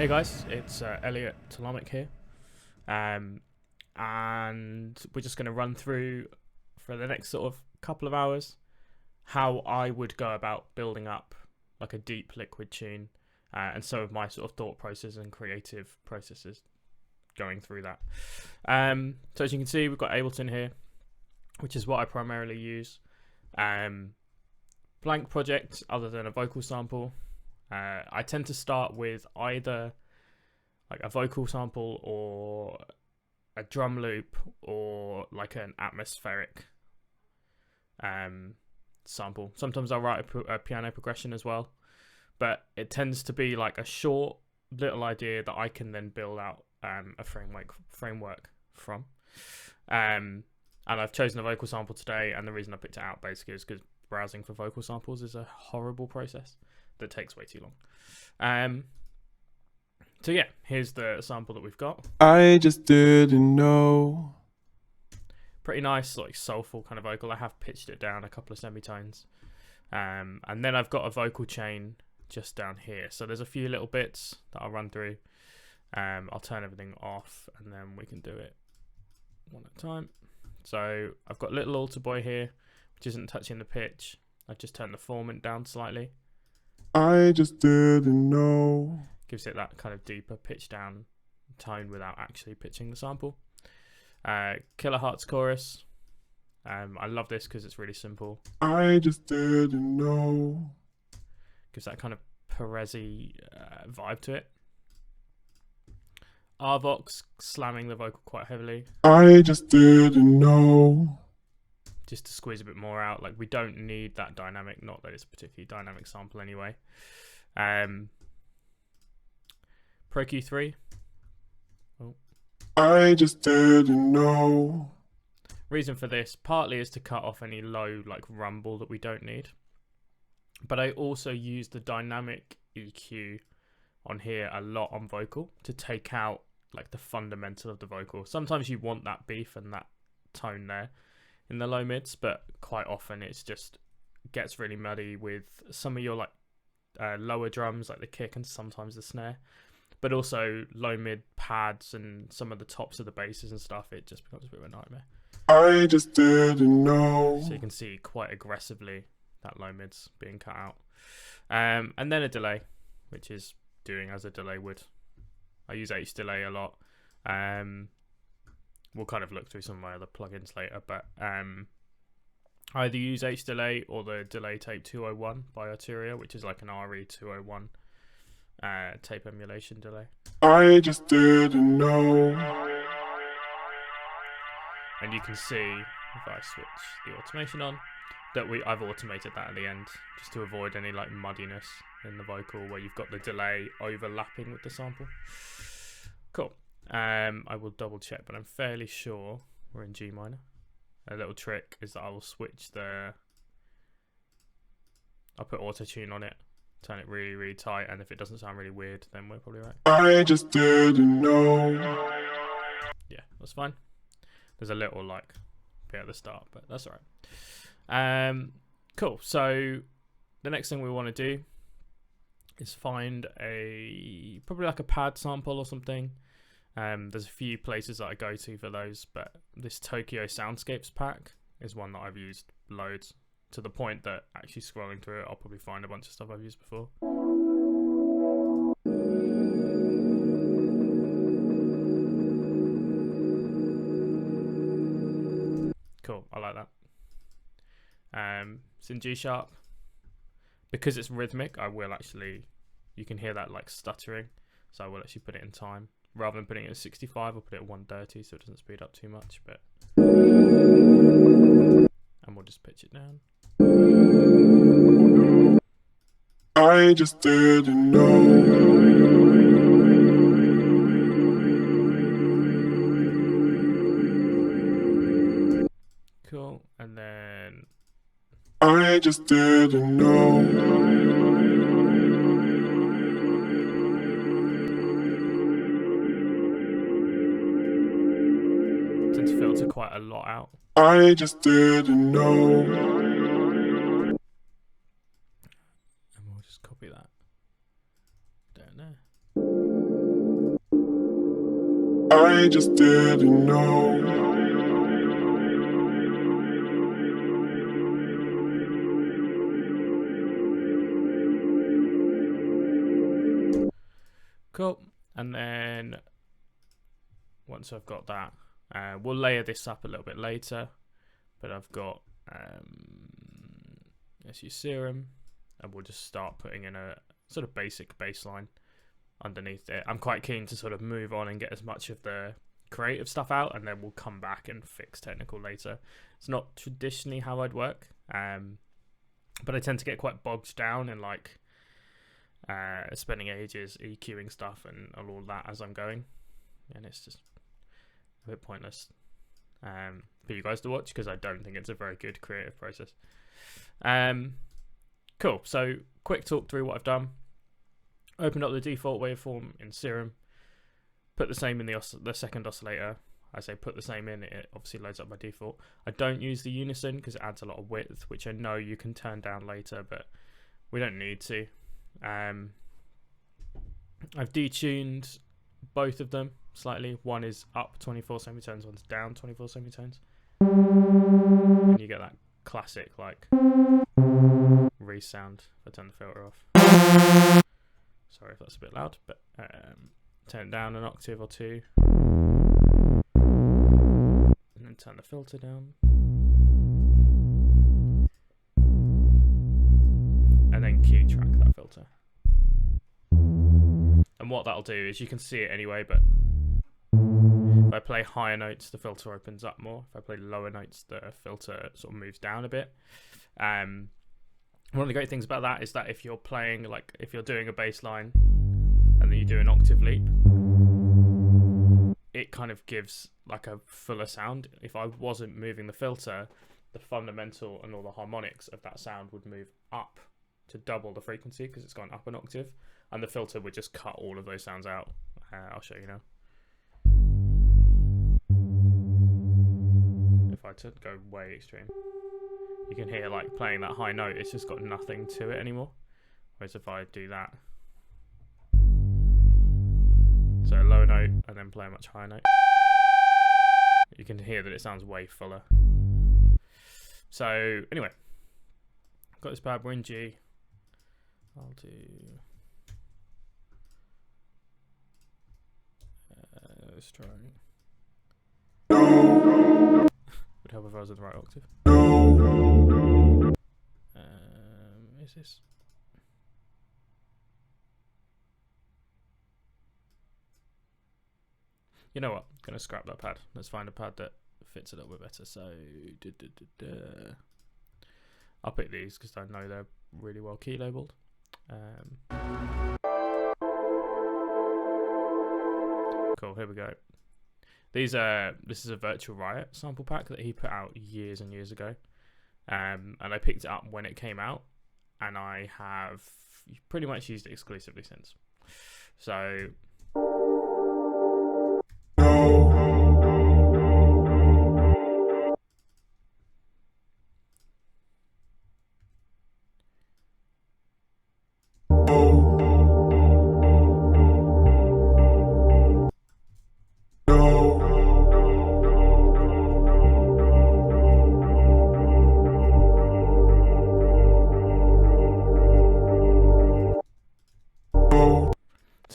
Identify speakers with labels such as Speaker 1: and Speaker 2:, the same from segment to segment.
Speaker 1: Hey guys, it's Elliot Telomic here, and we're just going to run through for the next sort of couple of hours how I would go about building up like a deep liquid tune, and some of my sort of thought process and creative processes going through that. So as you can see, we've got Ableton here, which is what I primarily use. Blank project other than a vocal sample. I tend to start with either like a vocal sample or a drum loop or like an atmospheric sample. Sometimes I'll write a piano progression as well, but it tends to be like a short little idea that I can then build out a framework from. And I've chosen a vocal sample today, and the reason I picked it out basically is because browsing for vocal samples is a horrible process that takes way too long. So yeah, here's the sample that we've got.
Speaker 2: I just didn't know.
Speaker 1: Pretty nice, like soulful kind of vocal. I have pitched it down a couple of semitones. And then I've got a vocal chain just down here. So there's a few little bits that I'll run through. I'll turn everything off and then we can do it one at a time. So I've got little altar boy here, which isn't touching the pitch. I've just turned the formant down slightly.
Speaker 2: I just didn't know.
Speaker 1: Gives it that kind of deeper pitch down tone without actually pitching the sample. Kilohertz chorus. I love this because it's really simple.
Speaker 2: I just didn't know.
Speaker 1: Gives that kind of Perez-y vibe to it. Arvox slamming the vocal quite heavily.
Speaker 2: I just didn't know.
Speaker 1: Just to squeeze a bit more out. Like, we don't need that dynamic, not that it's a particularly dynamic sample anyway. Pro Q3. Oh.
Speaker 2: I just didn't know.
Speaker 1: Reason for this partly is to cut off any low like rumble that we don't need. But I also use the dynamic EQ on here a lot on vocal to take out like the fundamental of the vocal. Sometimes you want that beef and that tone there in the low mids, but quite often it's just gets really muddy with some of your like lower drums like the kick and sometimes the snare, but also low mid pads and some of the tops of the basses and stuff. It just becomes a bit of a nightmare.
Speaker 2: I just didn't know.
Speaker 1: So you can see quite aggressively that low mids being cut out, and then a delay, which is doing as a delay would. I use H delay a lot. We'll kind of look through some of my other plugins later, but I either use H delay or the delay tape 201 by Arturia, which is like an RE201 tape emulation delay.
Speaker 2: I just didn't know.
Speaker 1: And you can see if I switch the automation on that I've automated that at the end just to avoid any like muddiness in the vocal where you've got the delay overlapping with the sample. Cool. I will double check, but I'm fairly sure we're in G minor. A little trick is that I will switch I'll put auto tune on it, turn it really, really tight, and if it doesn't sound really weird, then we're probably right.
Speaker 2: I just didn't know.
Speaker 1: Yeah, that's fine. There's a little like bit at the start, but that's all right. Cool. So the next thing we want to do is find probably like a pad sample or something. There's a few places that I go to for those, but this Tokyo Soundscapes pack is one that I've used loads, to the point that actually scrolling through it, I'll probably find a bunch of stuff I've used before. Cool, I like that. It's in G sharp. Because it's rhythmic, you can hear that like stuttering, so I will actually put it in time. Rather than putting it at 65, I'll put it at 130 so it doesn't speed up too much. But and we'll just pitch it down.
Speaker 2: I just didn't know.
Speaker 1: Cool, and then
Speaker 2: I just didn't know.
Speaker 1: tend to filter quite a lot out.
Speaker 2: I just didn't know.
Speaker 1: And we'll just copy that down there.
Speaker 2: I just didn't know.
Speaker 1: Cool. And then once I've got that, we'll layer this up a little bit later. But I've got let's use Serum, and we'll just start putting in a sort of basic bass line underneath it. I'm quite keen to sort of move on and get as much of the creative stuff out, and then we'll come back and fix technical later. It's not traditionally how I'd work, but I tend to get quite bogged down in like spending ages EQing stuff and all that as I'm going, and it's just a bit pointless for you guys to watch, because I don't think it's a very good creative process. Cool. So quick talk through what I've done. Opened up the default waveform in Serum, put the same in the second oscillator. I say put the same in, it obviously loads up by default. I don't use the unison because it adds a lot of width, which I know you can turn down later, but we don't need to. I've detuned both of them slightly. One is up 24 semitones, one's down 24 semitones, and you get that classic like resound if I turn the filter off. Sorry if that's a bit loud, but turn it down an octave or two, and then turn the filter down, and then key track that filter. And what that'll do is, you can see it anyway, but if I play higher notes, the filter opens up more. If I play lower notes, the filter sort of moves down a bit. One of the great things about that is that if you're playing, like if you're doing a bass line and then you do an octave leap, it kind of gives like a fuller sound. If I wasn't moving the filter, the fundamental and all the harmonics of that sound would move up to double the frequency because it's gone up an octave, and the filter would just cut all of those sounds out. I'll show you now. If I go way extreme, you can hear like playing that high note, it's just got nothing to it anymore. Whereas if I do that, so a low note and then play a much higher note, you can hear that it sounds way fuller. So anyway, got this bad, we're in G. I'll do let's try. Would help if I was in the right octave. Is this? You know what? I'm gonna scrap that pad. Let's find a pad that fits a little bit better. So I'll pick these because I know they're really well key labeled. Cool. Here we go. This is a Virtual Riot sample pack that he put out years and years ago, and I picked it up when it came out, and I have pretty much used it exclusively since. So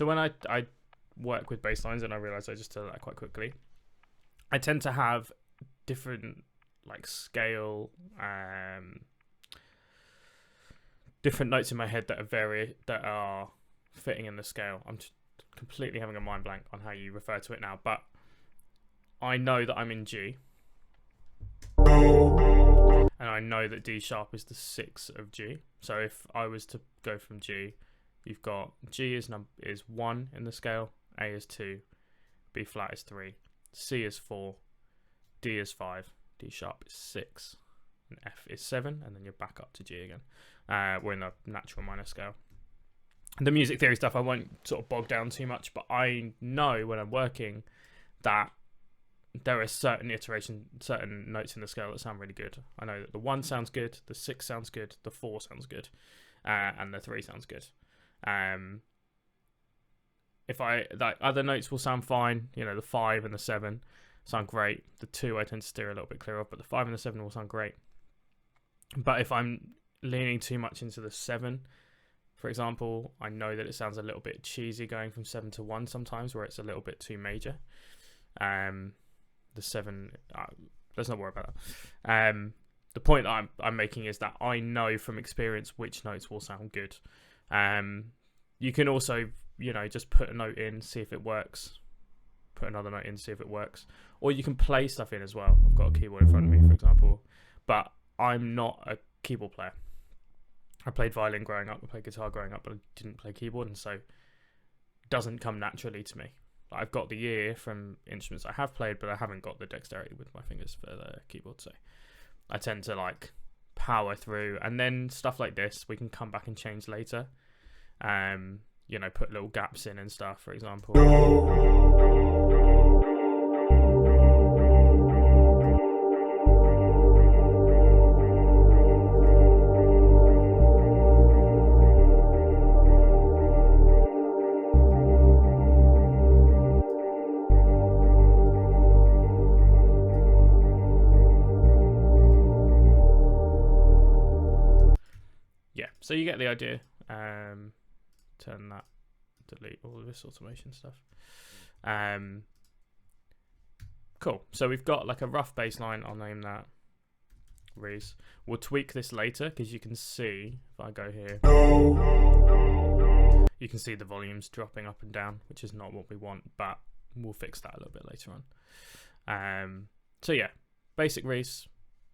Speaker 1: when I work with bass lines, and I realize I just did that quite quickly, I tend to have different like scale, different notes in my head that are fitting in the scale. I'm just completely having a mind blank on how you refer to it now, but I know that I'm in G, and I know that D sharp is the 6 of G. So if I was to go from G, you've got G is 1 in the scale, A is 2, B flat is 3, C is 4, D is 5, D sharp is 6, and F is 7, and then you're back up to G again. We're in the natural minor scale. The music theory stuff I won't sort of bog down too much, but I know when I'm working that there are certain notes in the scale that sound really good. I know that the 1 sounds good, the 6 sounds good, the 4 sounds good, and the 3 sounds good. if I like other notes will sound fine. You know, the 5 and the 7 sound great. The 2 I tend to steer a little bit clear of, but the 5 and the 7 will sound great. But if I'm leaning too much into the 7, for example, I know that it sounds a little bit cheesy going from 7 to 1 sometimes, where it's a little bit too major. The 7, let's not worry about that. The point that I'm making is that I know from experience which notes will sound good. You can also, you know, just put a note in, see if it works. Put another note in, see if it works. Or you can play stuff in as well. I've got a keyboard in front of me, for example. But I'm not a keyboard player. I played violin growing up, I played guitar growing up, but I didn't play keyboard, and so it doesn't come naturally to me. I've got the ear from instruments I have played, but I haven't got the dexterity with my fingers for the keyboard, so I tend to like power through, and then stuff like this we can come back and change later. You know, put little gaps in and stuff, for example. Yeah, so you get the idea. Turn that, delete all of this automation stuff. Cool. So we've got like a rough bass line. I'll name that Reese. We'll tweak this later because you can see, if I go here, you can see the volumes dropping up and down, which is not what we want, but we'll fix that a little bit later on. So yeah, basic Reese,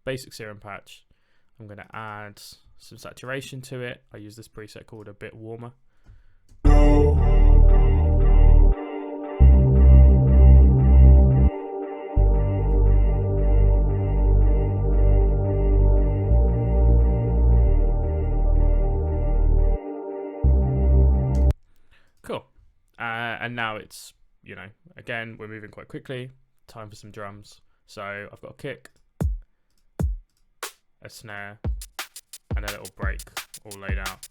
Speaker 1: basic serum patch. I'm going to add some saturation to it. I use this preset called A Bit Warmer. Cool. And now it's, you know, again, we're moving quite quickly. Time for some drums. So I've got a kick, a snare, and a little break all laid out.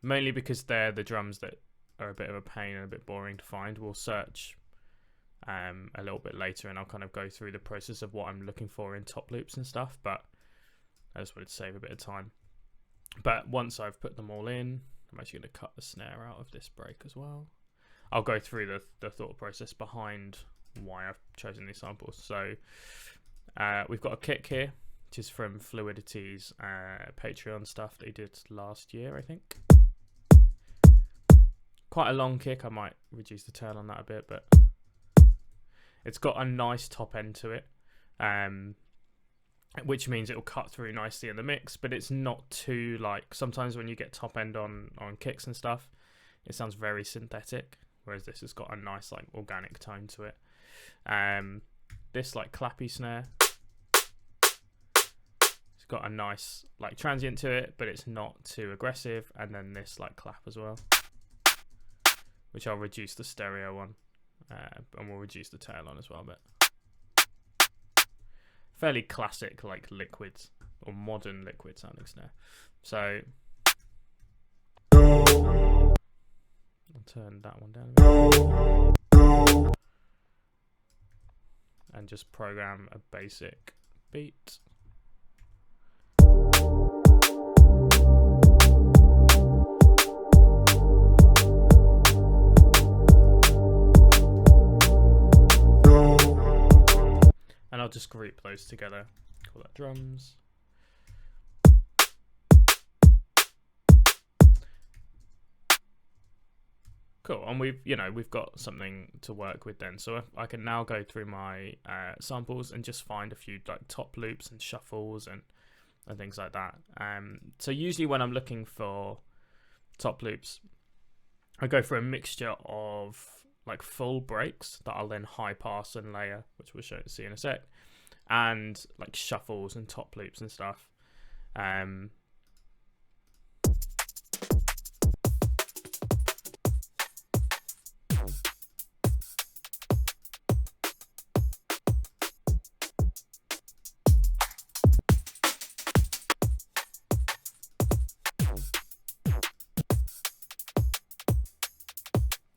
Speaker 1: Mainly because they're the drums that are a bit of a pain and a bit boring to find. We'll search a little bit later, and I'll kind of go through the process of what I'm looking for in top loops and stuff, but I just wanted to save a bit of time. But once I've put them all in, I'm actually going to cut the snare out of this break as well. I'll go through the thought process behind why I've chosen these samples. So we've got a kick here, which is from Fluidity's Patreon stuff they did last year, I think. Quite a long kick. I might reduce the turn on that a bit, but it's got a nice top end to it, which means it'll cut through nicely in the mix, but it's not too, like, sometimes when you get top end on kicks and stuff, it sounds very synthetic, whereas this has got a nice, like, organic tone to it. This, like, clappy snare, it's got a nice, like, transient to it, but it's not too aggressive, and then this, like, clap as well, which I'll reduce the stereo on, and we'll reduce the tail on as well a bit. Fairly classic, like, liquids, or modern liquid sounding snare. So I'll turn that one down a bit and just program a basic beat. And I'll just group those together, call that drums. Cool, and we've got something to work with then. So I can now go through my samples and just find a few, like, top loops and shuffles and things like that. So usually when I'm looking for top loops, I go for a mixture of, like, full breaks that I'll then high pass and layer, which we'll see in a sec, and, like, shuffles and top loops and stuff.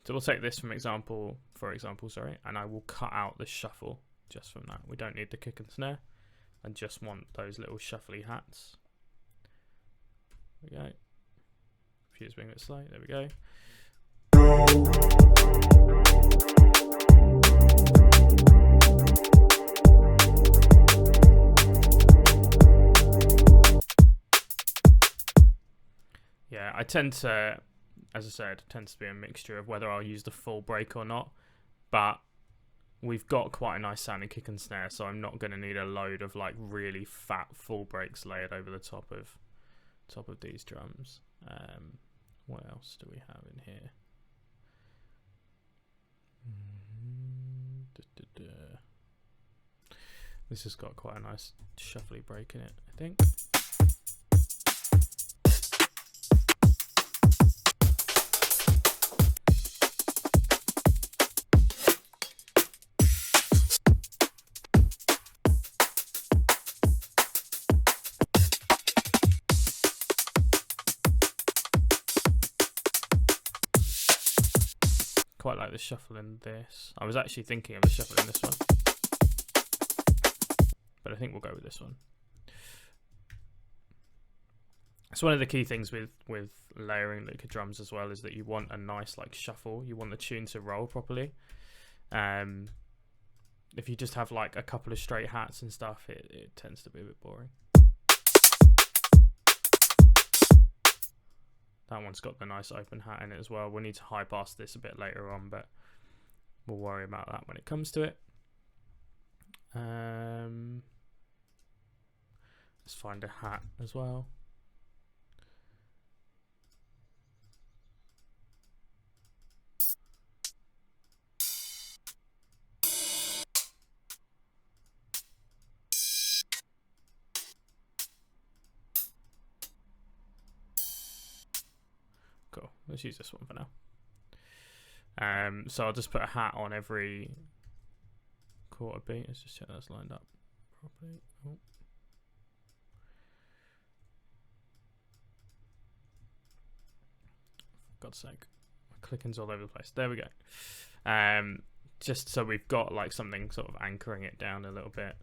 Speaker 1: So we'll take this for example, and I will cut out the shuffle just from that. We don't need the kick and snare, and just want those little shuffly hats. There we go. Computer's being a bit slow. There we go. Yeah, I tend to, as I said, tends to be a mixture of whether I'll use the full break or not. But we've got quite a nice sounding kick and snare, so I'm not going to need a load of like really fat full breaks layered over the top of these drums. What else do we have in here? This has got quite a nice shuffly break in it, I think. Quite like the shuffle in this. I was actually thinking of the shuffle in this one, but I think we'll go with this one. It's one of the key things with layering liquid drums as well, is that you want a nice like shuffle. You want the tune to roll properly. If you just have like a couple of straight hats and stuff, it tends to be a bit boring. That one's got the nice open hat in it as well. We'll need to high pass this a bit later on, but we'll worry about that when it comes to it. Let's find a hat as well. Cool, let's use this one for now. So I'll just put a hat on every quarter beat. Let's just check that's lined up properly. Oh. For God's sake, my clicking's all over the place. There we go. Just so we've got like something sort of anchoring it down a little bit.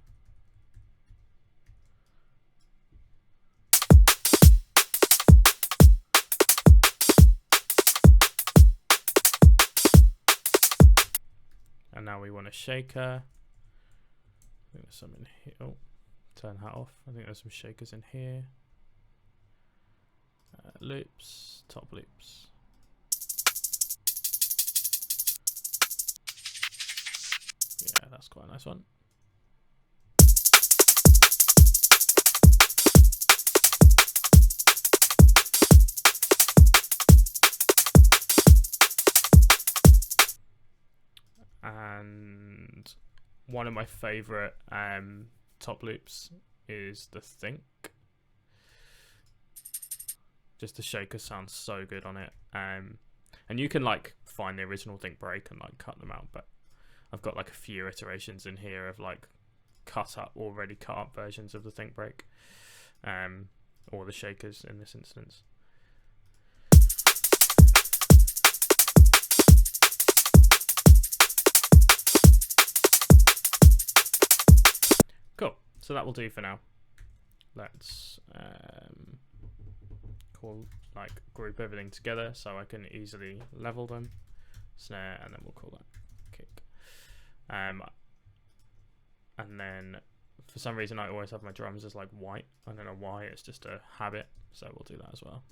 Speaker 1: And now we want a shaker. I think there's some in here. Oh, turn that off. I think there's some shakers in here. Loops, top loops. Yeah, that's quite a nice one. And one of my favorite top loops is the Think. Just the shaker sounds so good on it. And you can like find the original Think break and like cut them out, but I've got like a few iterations in here of like already cut up versions of the Think break, or the shakers in this instance. Cool, so that will do for now. Let's group everything together so I can easily level them. Snare, and then we'll call that kick. And then for some reason I always have my drums as like white. I don't know why, it's just a habit, so we'll do that as well.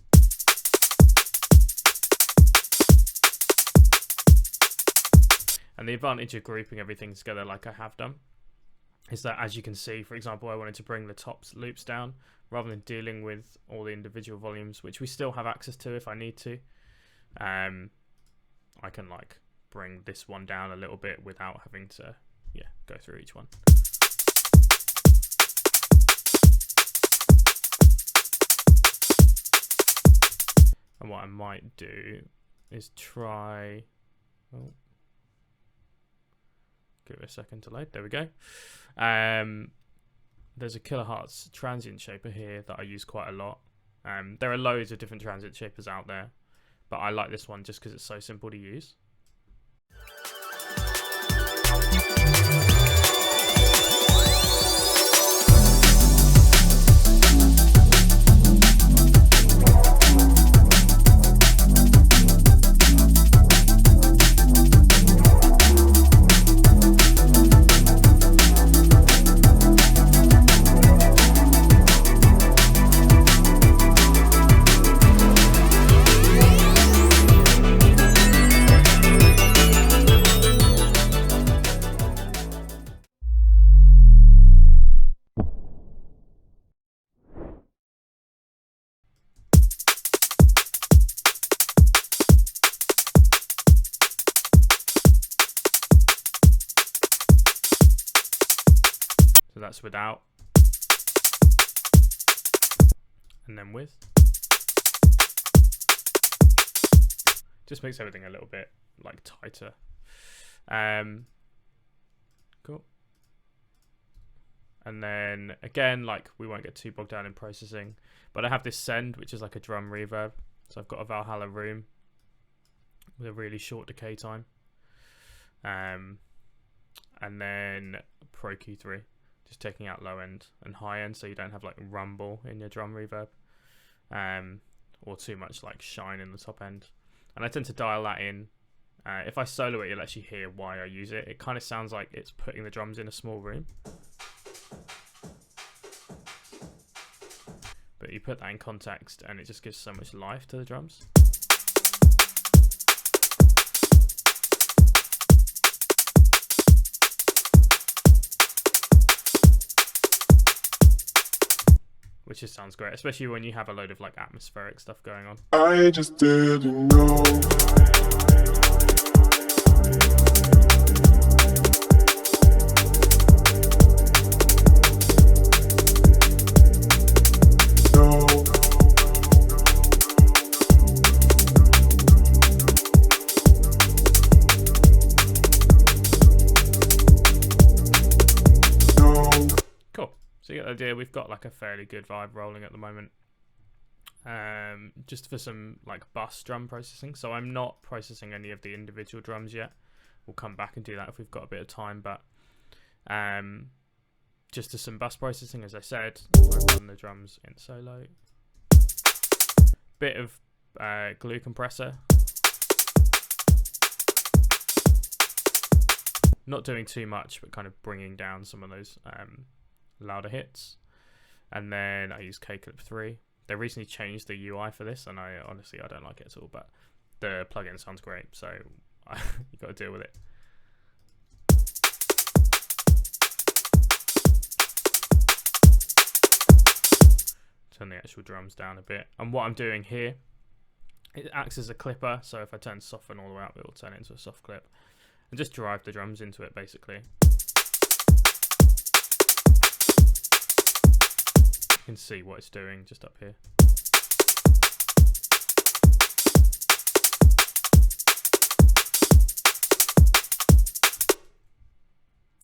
Speaker 1: And the advantage of grouping everything together like I have done is that, as you can see, for example, I wanted to bring the top loops down rather than dealing with all the individual volumes, which we still have access to if I need to. I can like bring this one down a little bit without having to go through each one. And what I might do is try, give it a second to load. There we go. There's a Kilohertz transient shaper here that I use quite a lot. There are loads of different transient shapers out there, but I like this one just because it's so simple to use. So that's without, and then with. Just makes everything a little bit like tighter. Cool. And then again, like we won't get too bogged down in processing, but I have this send, which is like a drum reverb. So I've got a Valhalla room with a really short decay time. And then Pro Q3, just taking out low end and high end, so you don't have like rumble in your drum reverb, or too much like shine in the top end. And I tend to dial that in. If I solo it, you'll actually hear why I use it. It kind of sounds like it's putting the drums in a small room. But you put that in context and it just gives so much life to the drums. Which just sounds great, especially when you have a load of like atmospheric stuff going on.
Speaker 2: I just didn't know.
Speaker 1: So you get the idea, we've got like a fairly good vibe rolling at the moment. Just for some like bus drum processing. So I'm not processing any of the individual drums yet. We'll come back and do that if we've got a bit of time, but just to some bus processing, as I said, I run the drums in solo. Bit of glue compressor. Not doing too much, but kind of bringing down some of those louder hits. And then I use K-Clip 3. They recently changed the UI for this, and I don't like it at all, but the plugin sounds great, so you got to deal with it. Turn the actual drums down a bit, and what I'm doing here, it acts as a clipper, so if I turn soften all the way up, it will turn it into a soft clip and just drive the drums into it basically. You can see what it's doing just up here.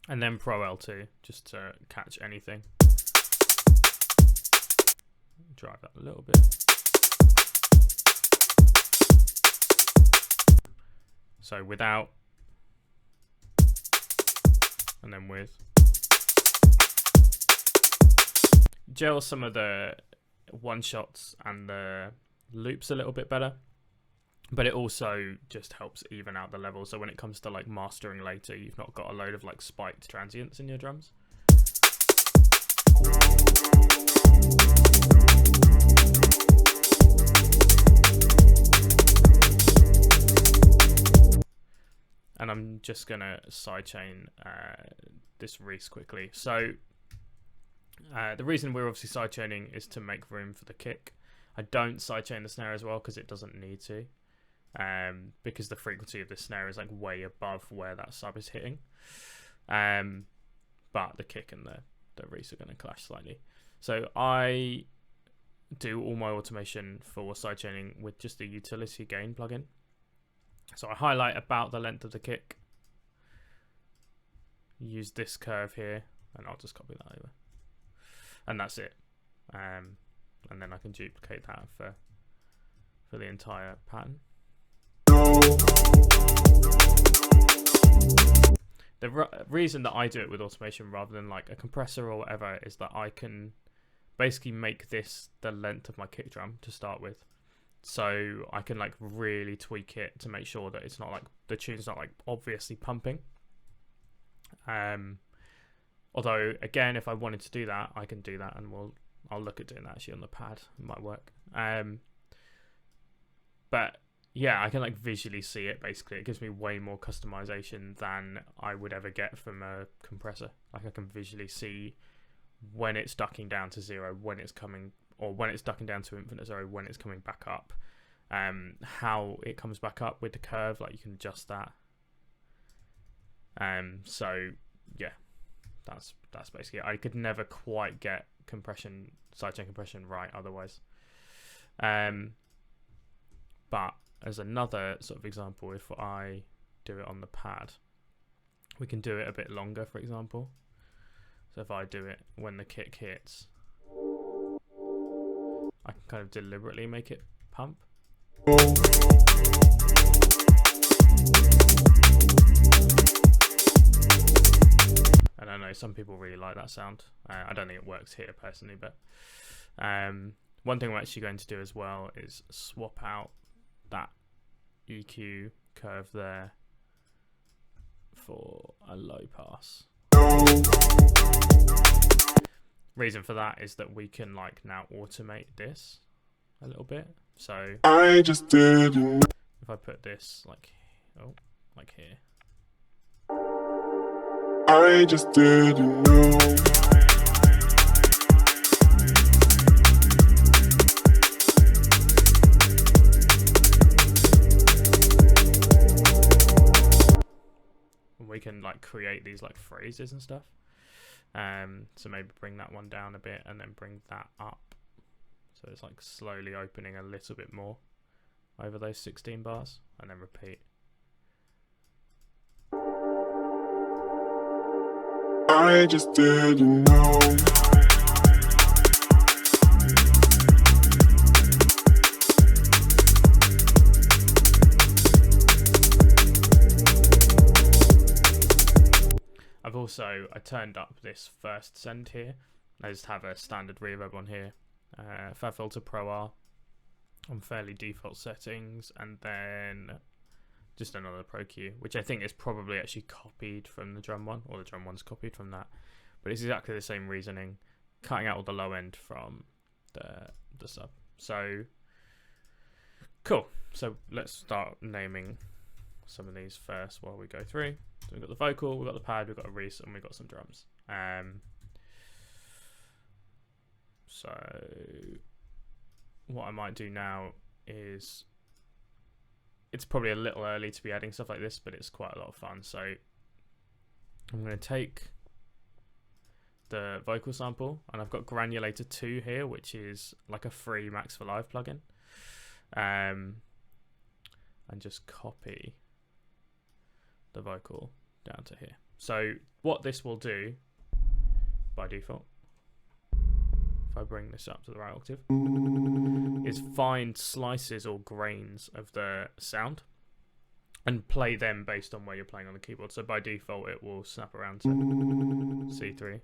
Speaker 1: And then Pro L2 just to catch anything. Drive that a little bit. So without, and then with. Gel some of the one shots and the loops a little bit better, but it also just helps even out the level. So when it comes to like mastering later, you've not got a load of like spiked transients in your drums. And I'm just gonna sidechain this Reese quickly. So the reason we're obviously sidechaining is to make room for the kick. I don't sidechain the snare as well because it doesn't need to, because the frequency of the snare is like way above where that sub is hitting. But the kick and the Reese are going to clash slightly. So I do all my automation for sidechaining with just the utility gain plugin. So I highlight about the length of the kick, use this curve here, and I'll just copy that over. And that's it. And then I can duplicate that for the entire pattern. The reason that I do it with automation rather than like a compressor or whatever is that I can basically make this the length of my kick drum to start with. So I can like really tweak it to make sure that it's not like the tune's not like obviously pumping. Although again, if I wanted to do that, I can do that, and I'll look at doing that actually on the pad. It might work. But yeah, I can like visually see it. Basically, it gives me way more customization than I would ever get from a compressor. Like I can visually see when it's ducking down to 0, when it's coming, or when it's ducking down to infinite 0, when it's coming back up. How it comes back up with the curve, like you can adjust that. So yeah, that's basically it. I could never quite get compression, sidechain compression right otherwise. But as another sort of example, if I do it on the pad, we can do it a bit longer, for example. So if I do it when the kick hits, I can kind of deliberately make it pump. And I know some people really like that sound. I don't think it works here personally, but one thing we're actually going to do as well is swap out that EQ curve there for a low pass. Reason for that is that we can like now automate this a little bit. So
Speaker 2: I just didn't.
Speaker 1: if I put this like here,
Speaker 2: I just didn't know.
Speaker 1: we can like create these like phrases and stuff. So maybe bring that one down a bit and then bring that up. So it's like slowly opening a little bit more over those 16 bars and then repeat.
Speaker 2: I just didn't know.
Speaker 1: I turned up this first send here. I just have a standard reverb on here. Fab Filter Pro R on fairly default settings, and then just another Pro Q, which I think is probably actually copied from the drum one, or the drum one's copied from that. But it's exactly the same reasoning, cutting out all the low end from the sub. So cool. So let's start naming some of these first while we go through. So we've got the vocal, we've got the pad, we've got a reese, and we've got some drums. So what I might do now is, it's probably a little early to be adding stuff like this, but it's quite a lot of fun. So I'm going to take the vocal sample, and I've got Granulator 2 here, which is like a free Max for Live plugin, and just copy the vocal down to here. So what this will do by default, if I bring this up to the right octave, is find slices or grains of the sound and play them based on where you're playing on the keyboard. So by default it will snap around to C3,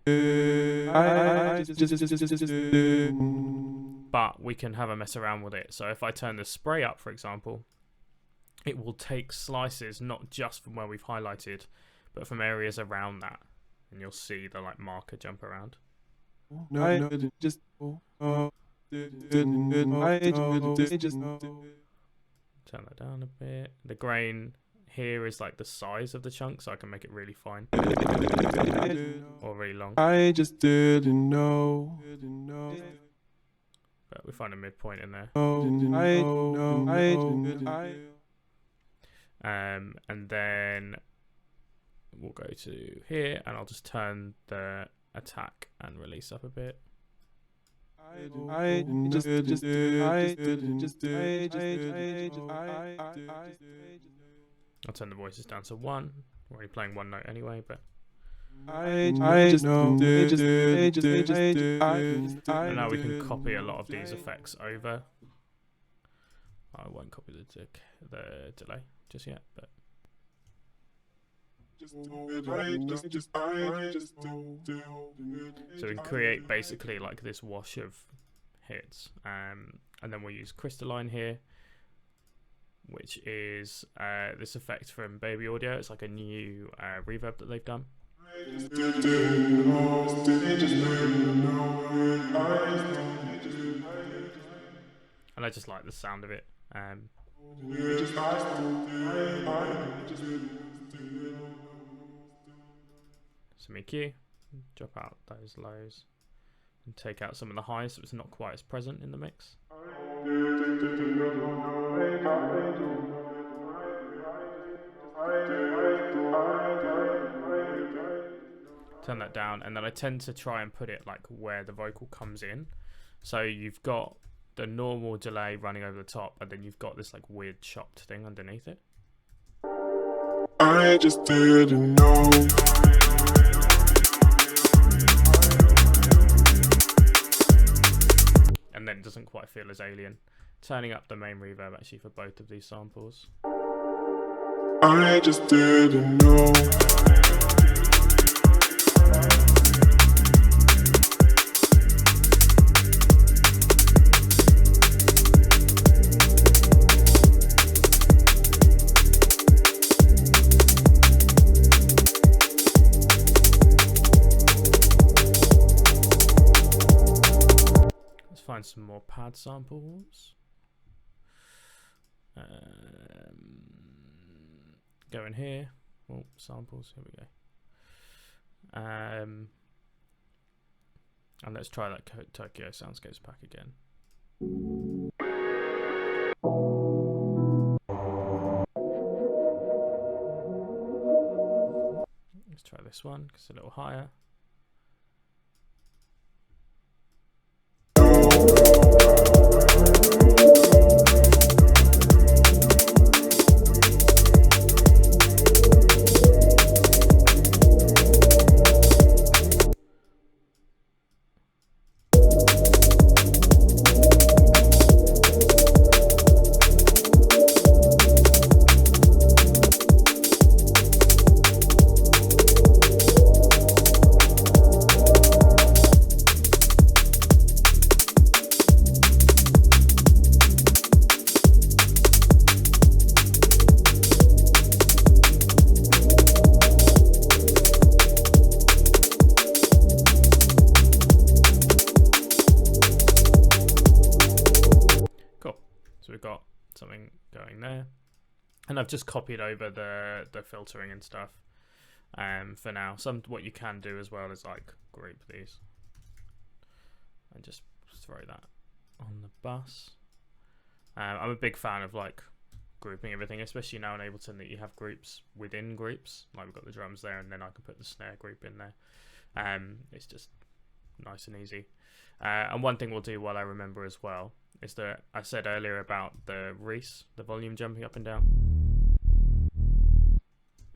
Speaker 1: but we can have a mess around with it. So if I turn the spray up, for example, it will take slices not just from where we've highlighted, but from areas around that, and you'll see the like marker jump around. Turn that down a bit. The grain here is like the size of the chunk, so I can make it really fine or really long.
Speaker 2: I just didn't know.
Speaker 1: But we find a midpoint in there. And then we'll go to here, and I'll just turn the attack and release up a bit. I'll turn the voices down to 1. We're only playing one note anyway, but and now we can copy a lot of these effects over. I won't copy the delay just yet, but so we can create basically like this wash of hits, and then we'll use Crystalline here, which is this effect from Baby Audio. It's like a new reverb that they've done. And I just like the sound of it. Some EQ, drop out those lows, and take out some of the highs so it's not quite as present in the mix. turn that down, and then I tend to try and put it like where the vocal comes in. So you've got the normal delay running over the top, and then you've got this like weird chopped thing underneath it.
Speaker 2: I just didn't know.
Speaker 1: And then it doesn't quite feel as alien. Turning up the main reverb actually for both of these samples.
Speaker 2: I just didn't know.
Speaker 1: Find some more pad samples. Go in here. Oh, samples. Here we go. And let's try that Tokyo Soundscapes pack again. Let's try this one because it's a little higher. So we've got something going there, and I've just copied over the filtering and stuff for now. What you can do as well is like group these and just throw that on the bus. I'm a big fan of like grouping everything, especially now in Ableton that you have groups within groups. Like we've got the drums there, and then I can put the snare group in there. It's just nice and easy. And one thing we'll do while I remember as well is that I said earlier about the Reese, the volume jumping up and down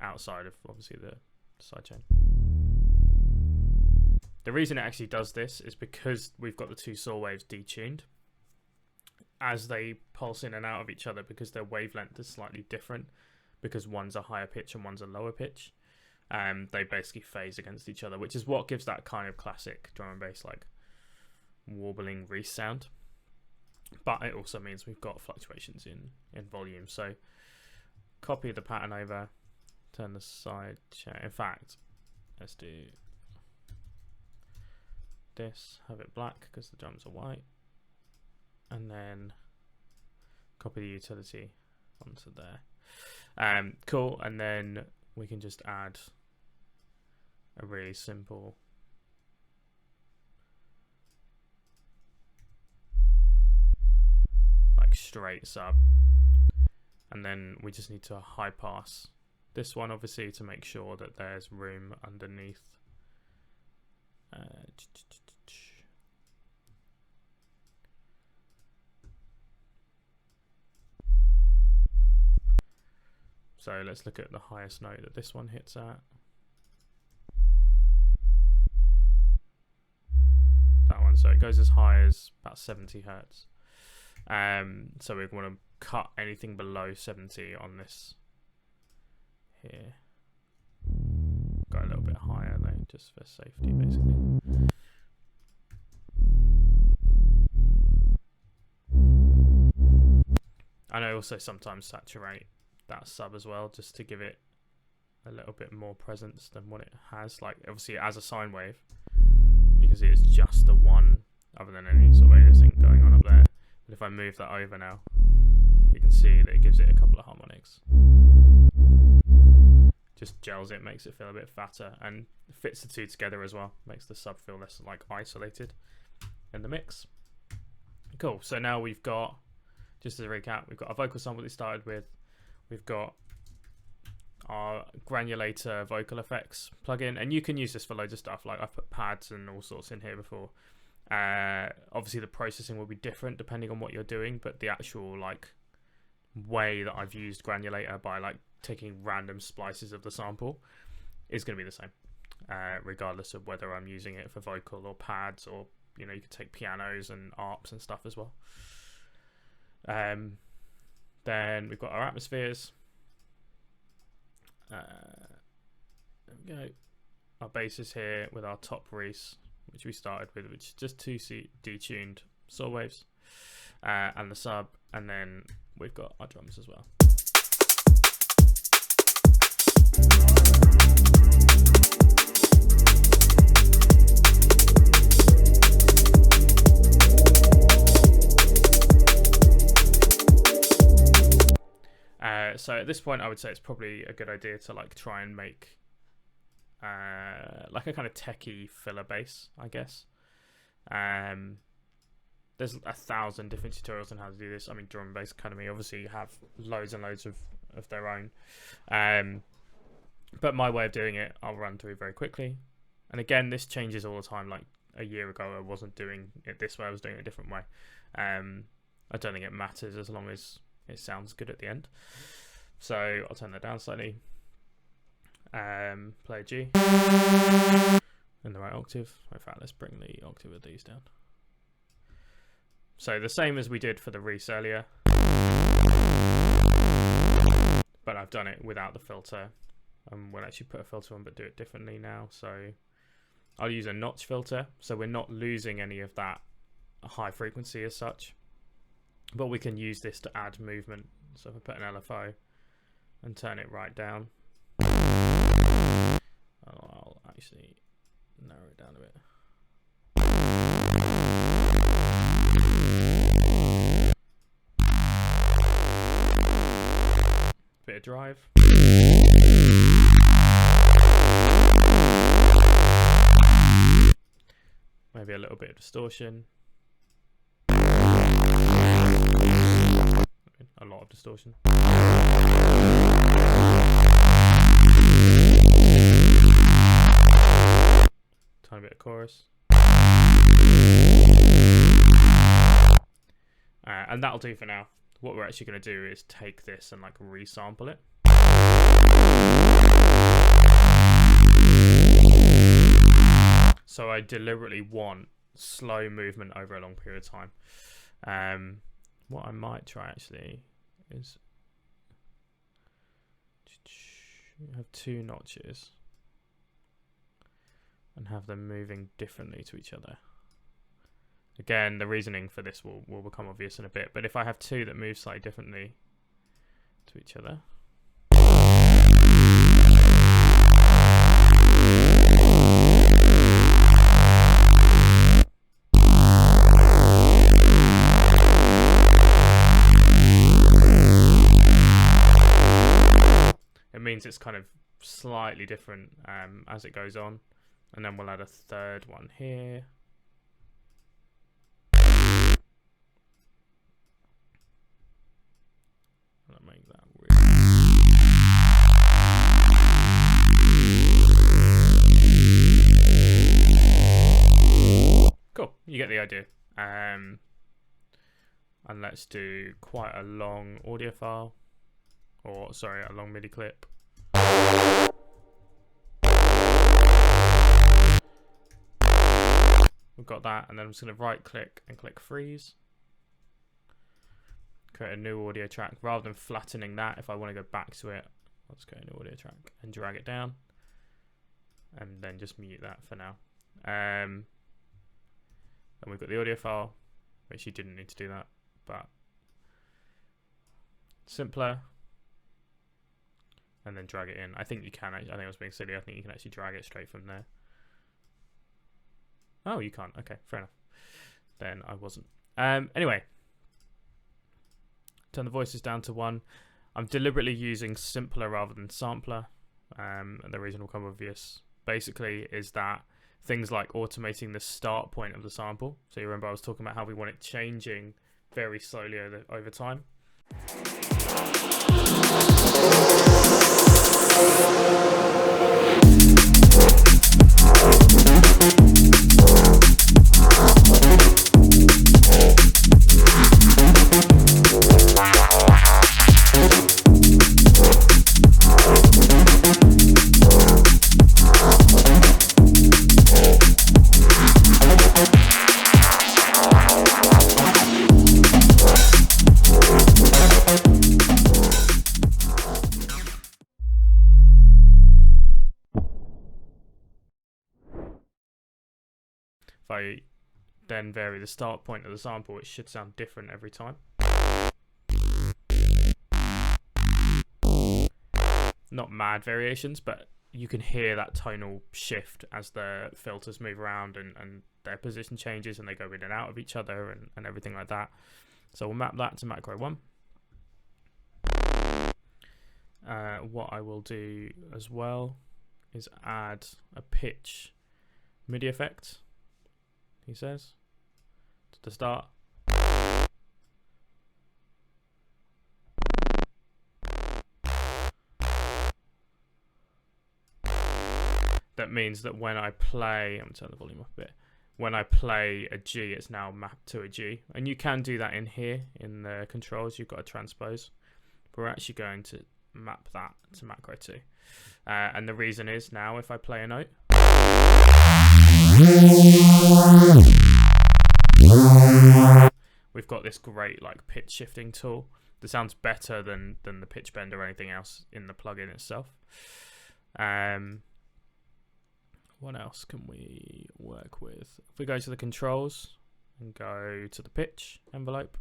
Speaker 1: outside of obviously the sidechain. The reason it actually does this is because we've got the two saw waves detuned. As they pulse in and out of each other, because their wavelength is slightly different, because one's a higher pitch and one's a lower pitch, they basically phase against each other, which is what gives that kind of classic drum and bass like warbling Reese sound. But it also means we've got fluctuations in volume. So copy the pattern over, turn the side chain. In fact, let's do this, have it black because the drums are white, and then copy the utility onto there. Cool, and then we can just add a really simple like straight sub, and then we just need to high pass this one obviously to make sure that there's room underneath. So let's look at the highest note that this one hits at. That one, so it goes as high as about 70 hertz. So we want to cut anything below 70 on this here. Go a little bit higher though, just for safety basically. And I also sometimes saturate that sub as well, just to give it a little bit more presence than what it has. Like obviously as a sine wave, you can see it's just the one, other than any sort of aliasing going on up there. But if I move that over now, you can see that it gives it a couple of harmonics. Just gels it, makes it feel a bit fatter, and fits the two together as well. Makes the sub feel less like isolated in the mix. Cool, so now we've got, just as a recap, we've got a vocal sample that we started with. We've got our Granulator vocal effects plugin, and you can use this for loads of stuff. Like I've put pads and all sorts in here before. Obviously the processing will be different depending on what you're doing, but the actual like way that I've used Granulator by like taking random splices of the sample is going to be the same, regardless of whether I'm using it for vocal or pads, or you know, you could take pianos and arps and stuff as well. Then we've got our atmospheres. There we go. Our bass is here with our top Reese, which we started with, which is just 2C detuned saw waves, and the sub, and then we've got our drums as well. So at this point I would say it's probably a good idea to like try and make like a kind of techie filler bass, I guess. There's 1,000 different tutorials on how to do this. I mean, Drum and Bass Academy obviously have loads and loads of their own, but my way of doing it I'll run through very quickly. And again, this changes all the time. Like a year ago I wasn't doing it this way, I was doing it a different way. I don't think it matters as long as it sounds good at the end. So I'll turn that down slightly. Play a G in the right octave. In fact, let's bring the octave of these down. So the same as we did for the Reese earlier, but I've done it without the filter. We'll actually put a filter on, but do it differently now. So I'll use a notch filter, so we're not losing any of that high frequency as such, but we can use this to add movement. So if I put an LFO and turn it right down, I'll actually narrow it down a bit. Bit of drive. Maybe a little bit of distortion. A lot of distortion. Tiny bit of chorus. And that'll do for now. What we're actually going to do is take this and like resample it. So I deliberately want slow movement over a long period of time. What I might try actually is have two notches and have them moving differently to each other. Again, the reasoning for this will become obvious in a bit, but if I have two that move slightly differently to each other, it means it's kind of slightly different as it goes on. And then we'll add a third one here. I'll make that weird. Cool, you get the idea. And let's do quite a long audio file, or sorry, a long MIDI clip. We've got that, and then I'm just going to right click and click freeze. Create a new audio track. Rather than flattening that, if I want to go back to it, I'll just create a new audio track and drag it down, and then just mute that for now. And we've got the audio file, which you didn't need to do that, but simpler. And then drag it in. I think you can. I think I was being silly. I think you can actually drag it straight from there. Oh, you can't. Okay, fair enough. Then I wasn't. Anyway, turn the voices down to 1. I'm deliberately using simpler rather than sampler. And the reason will come obvious. Basically, is that things like automating the start point of the sample. So you remember I was talking about how we want it changing very slowly over time. If I then vary the start point of the sample, it should sound different every time. Not mad variations, but you can hear that tonal shift as the filters move around and their position changes and they go in and out of each other and everything like that. So we'll map that to macro 1. What I will do as well is add a pitch MIDI effect, he says, to the start. That means that when I play, I'm going to turn the volume up a bit. When I play a G, it's now mapped to a G. And you can do that in here, in the controls, you've got to transpose. But we're actually going to map that to macro 2. And the reason is now if I play a note, we've got this great like pitch shifting tool that sounds better than the pitch bend or anything else in the plugin itself. What else can we work with? If we go to the controls and go to the pitch envelope,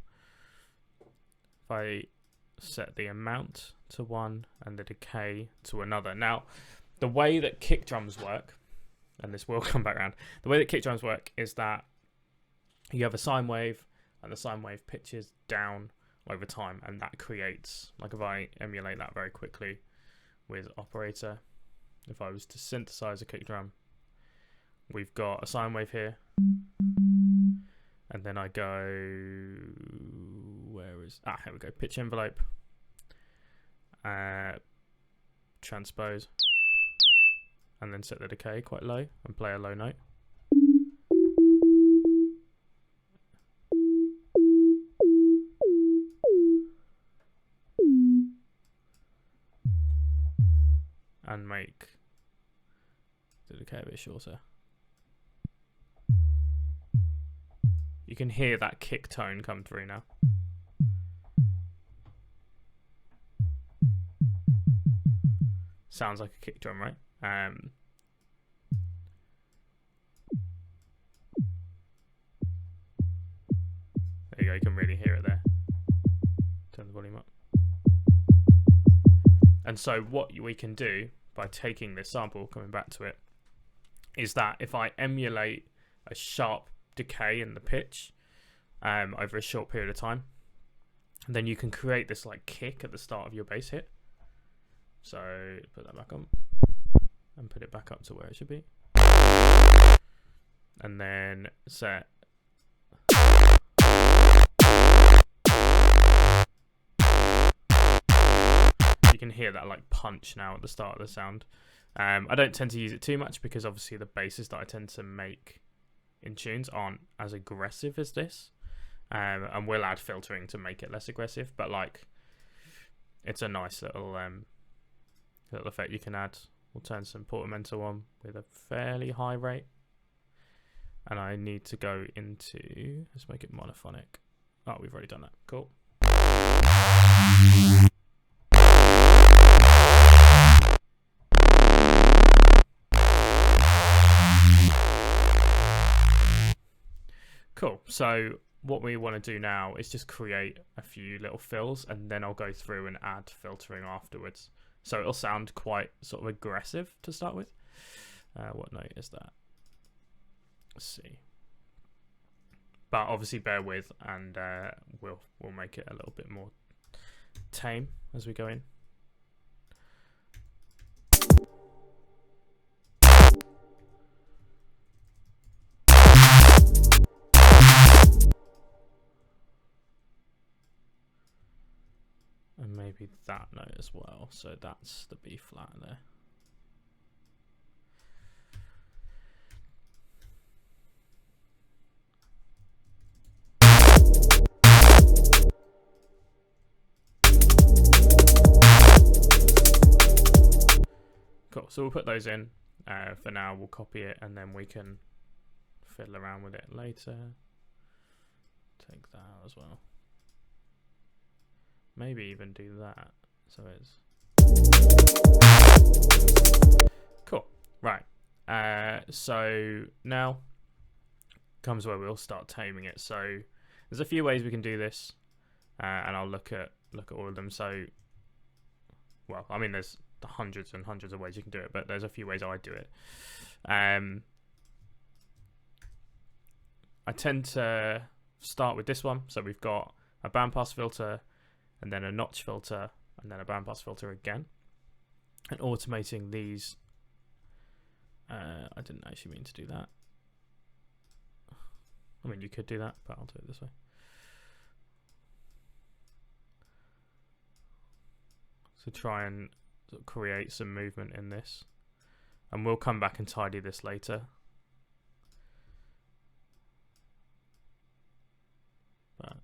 Speaker 1: if I set the amount to 1 and the decay to another. Now, the way that kick drums work, and this will come back around, the way that kick drums work is that you have a sine wave and the sine wave pitches down over time, and that creates, like if I emulate that very quickly with operator, if I was to synthesize a kick drum, we've got a sine wave here, and then I go, here we go, pitch envelope, transpose, and then set the decay quite low and play a low note. And make the decay a bit shorter. You can hear that kick tone come through now. Sounds like a kick drum, right? There you go, you can really hear it there. Turn the volume up. And so what we can do by taking this sample, coming back to it, is that if I emulate a sharp decay in the pitch over a short period of time, then you can create this like kick at the start of your bass hit. So put that back on and put it back up to where it should be, and then set you can hear that like punch now at the start of the sound. I don't tend to use it too much because obviously the basses that I tend to make in tunes aren't as aggressive as this, and we'll add filtering to make it less aggressive, but like it's a nice little effect you can add. We'll turn some portamento on with a fairly high rate, and I need to go into, let's make it monophonic. Oh, we've already done that. Cool. Cool. So what we want to do now is just create a few little fills, and then I'll go through and add filtering afterwards. So it'll sound quite sort of aggressive to start with. What note is that? Let's see. But obviously bear with, and we'll make it a little bit more tame as we go in. And maybe be that note as well. So that's the B flat there. Cool, so we'll put those in. For now, we'll copy it and then we can fiddle around with it later. Take that out as well. Maybe even do that. So it's cool. Right. So now comes where we'll start taming it. So there's a few ways we can do this, and I'll look at all of them. So, well, I mean, there's hundreds and hundreds of ways you can do it, but there's a few ways I do it. I tend to start with this one. So we've got a bandpass filter, and then a notch filter, and then a bandpass filter again, and automating these. I didn't actually mean to do that. I mean, you could do that, but I'll do it this way. So try and sort of create some movement in this, and we'll come back and tidy this later. But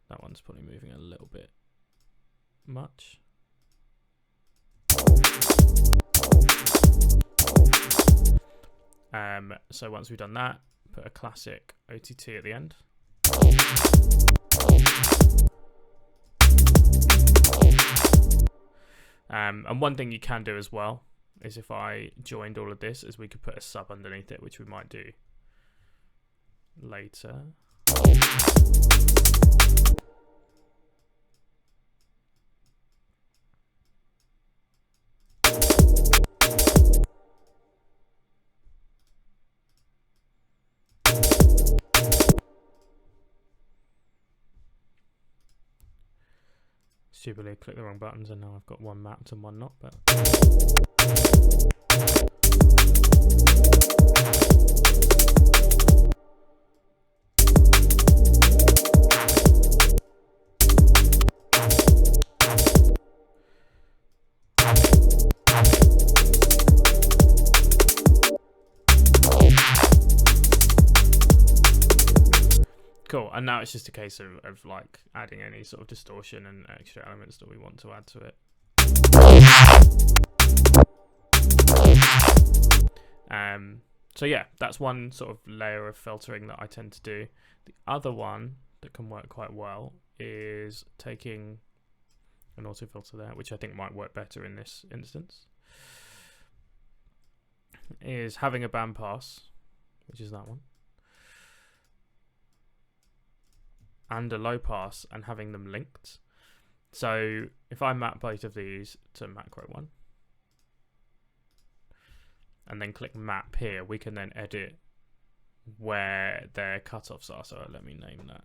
Speaker 1: that one's probably moving a little bit much. So once we've done that, put a classic OTT at the end. And one thing you can do as well is, if I joined all of this, is we could put a sub underneath it, which we might do later. Stupidly click the wrong buttons, and now I've got one mapped and one not, but cool. And now it's just a case of like adding any sort of distortion and extra elements that we want to add to it. So yeah, that's one sort of layer of filtering that I tend to do. The other one that can work quite well is taking an auto filter there, which I think might work better in this instance, is having a bandpass, which is that one, and a low pass, and having them linked. So if I map both of these to macro 1 and then click map here, we can then edit where their cutoffs are. So let me name that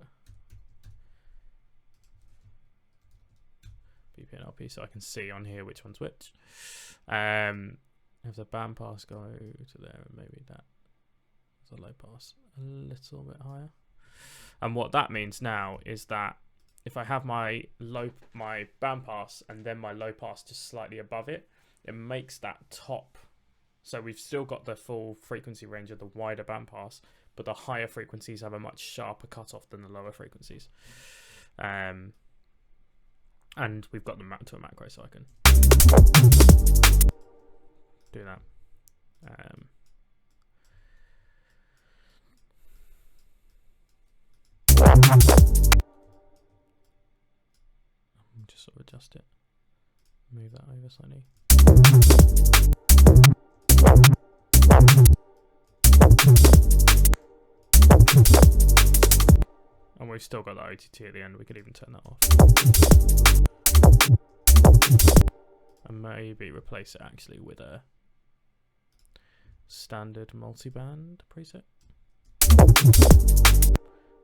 Speaker 1: BPNLP so I can see on here which one's which. Have the bandpass go to there, and maybe that's a low pass a little bit higher. And what that means now is that if I have my bandpass and then my low pass just slightly above it, it makes that top. So we've still got the full frequency range of the wider bandpass, but the higher frequencies have a much sharper cutoff than the lower frequencies. And we've got them mapped to a macro, so I can do that. Just sort of adjust it, move that over slightly. And we've still got that OTT at the end, we could even turn that off. And maybe replace it actually with a standard multiband preset.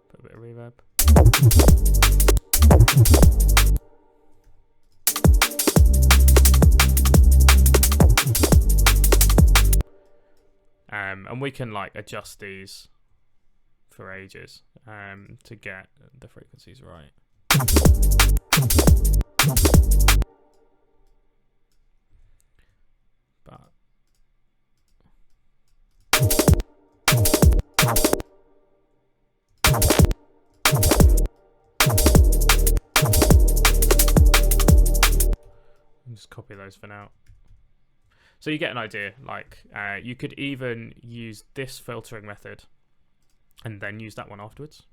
Speaker 1: Put a bit of reverb. And we can like adjust these for ages to get the frequencies right. But I'll just copy those for now. So you get an idea. Like you could even use this filtering method and then use that one afterwards.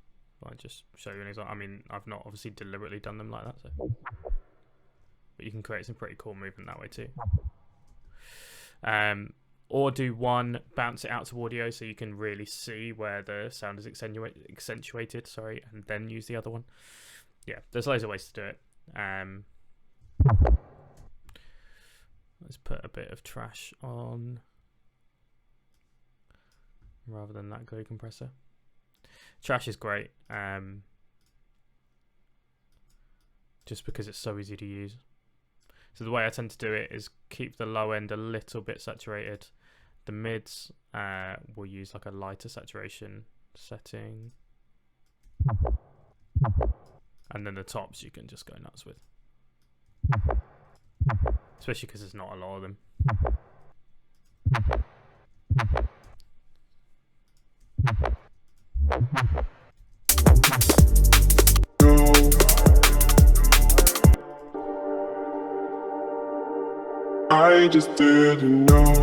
Speaker 1: I'll just show you an example. I mean, I've not obviously deliberately done them like that, so. But you can create some pretty cool movement that way too. Or do one, bounce it out to audio so you can really see where the sound is accentuated, sorry, and then use the other one. Yeah, there's loads of ways to do it. Let's put a bit of trash on rather than that glue compressor. Trash is great, just because it's so easy to use. So the way I tend to do it is keep the low end a little bit saturated. The mids will use like a lighter saturation setting. And then the tops you can just go nuts with. Especially because there's not a lot of them.
Speaker 2: I just didn't know.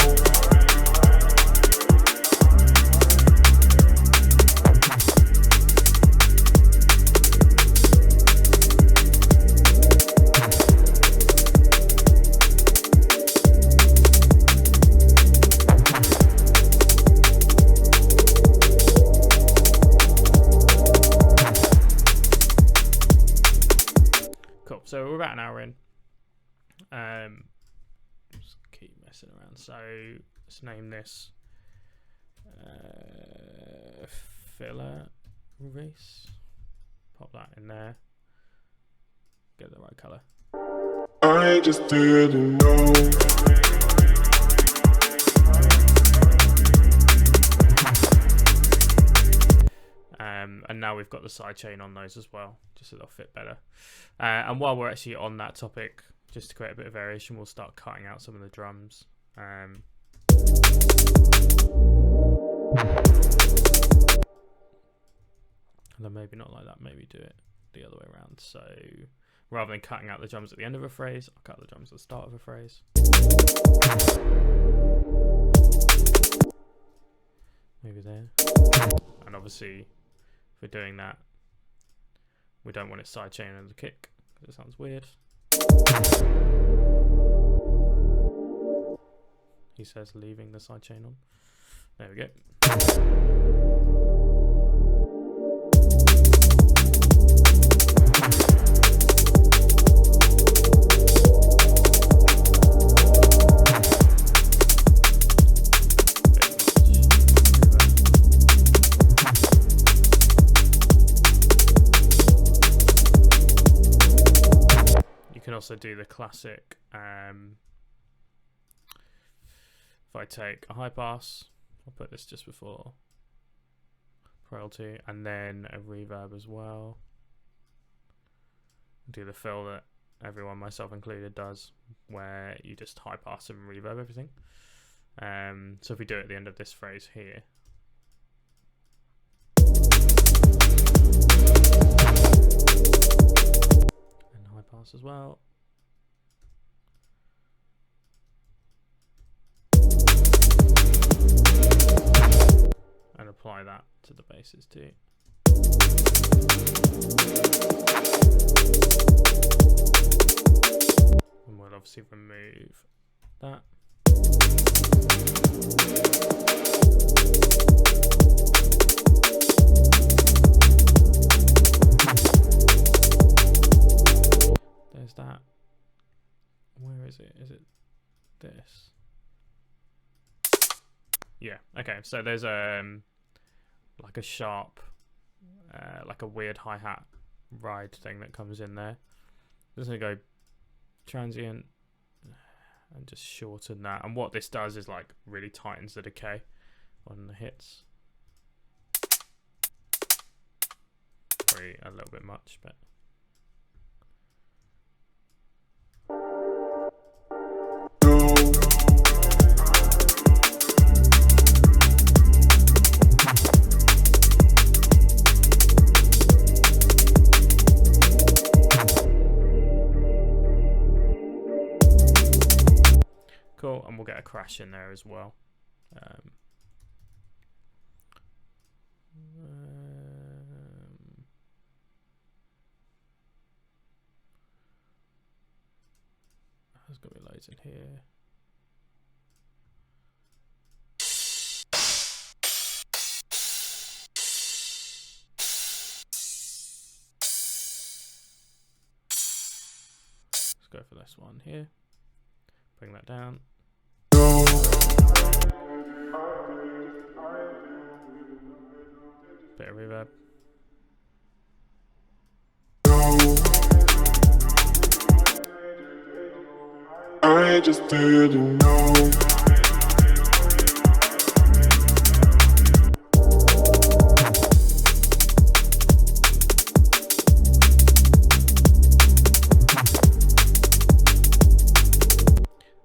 Speaker 1: Cool. So we're about an hour in. Just keep messing around. So let's name this filler race. Pop that in there. Get the right color.
Speaker 2: I just didn't know.
Speaker 1: And now we've got the sidechain on those as well, just so they'll fit better. And while we're actually on that topic, just to create a bit of variation, we'll start cutting out some of the drums. Although maybe not like that, maybe do it the other way around. So rather than cutting out the drums at the end of a phrase, I'll cut the drums at the start of a phrase. Maybe there. And obviously, if we're doing that, we don't want it sidechaining as a kick, because it sounds weird. He says leaving the sidechain on. There we go. Also do the classic if I take a high pass, I'll put this just before royalty, and then a reverb as well. Do the fill that everyone, myself included, does, where you just high pass and reverb everything. So if we do it at the end of this phrase here, and high pass as well. And apply that to the basses too. And we'll obviously remove that. There's that. Where is it? Is it this? Yeah, okay, so there's like a sharp, like a weird hi-hat ride thing that comes in there. I'm just gonna go transient and just shorten that. And what this does is like really tightens the decay on the hits. Probably a little bit much, but cool, and we'll get a crash in there as well. There's got to be loads in here. Let's go for this one here. Bring that down. Bit of reverb.
Speaker 2: I just didn't know.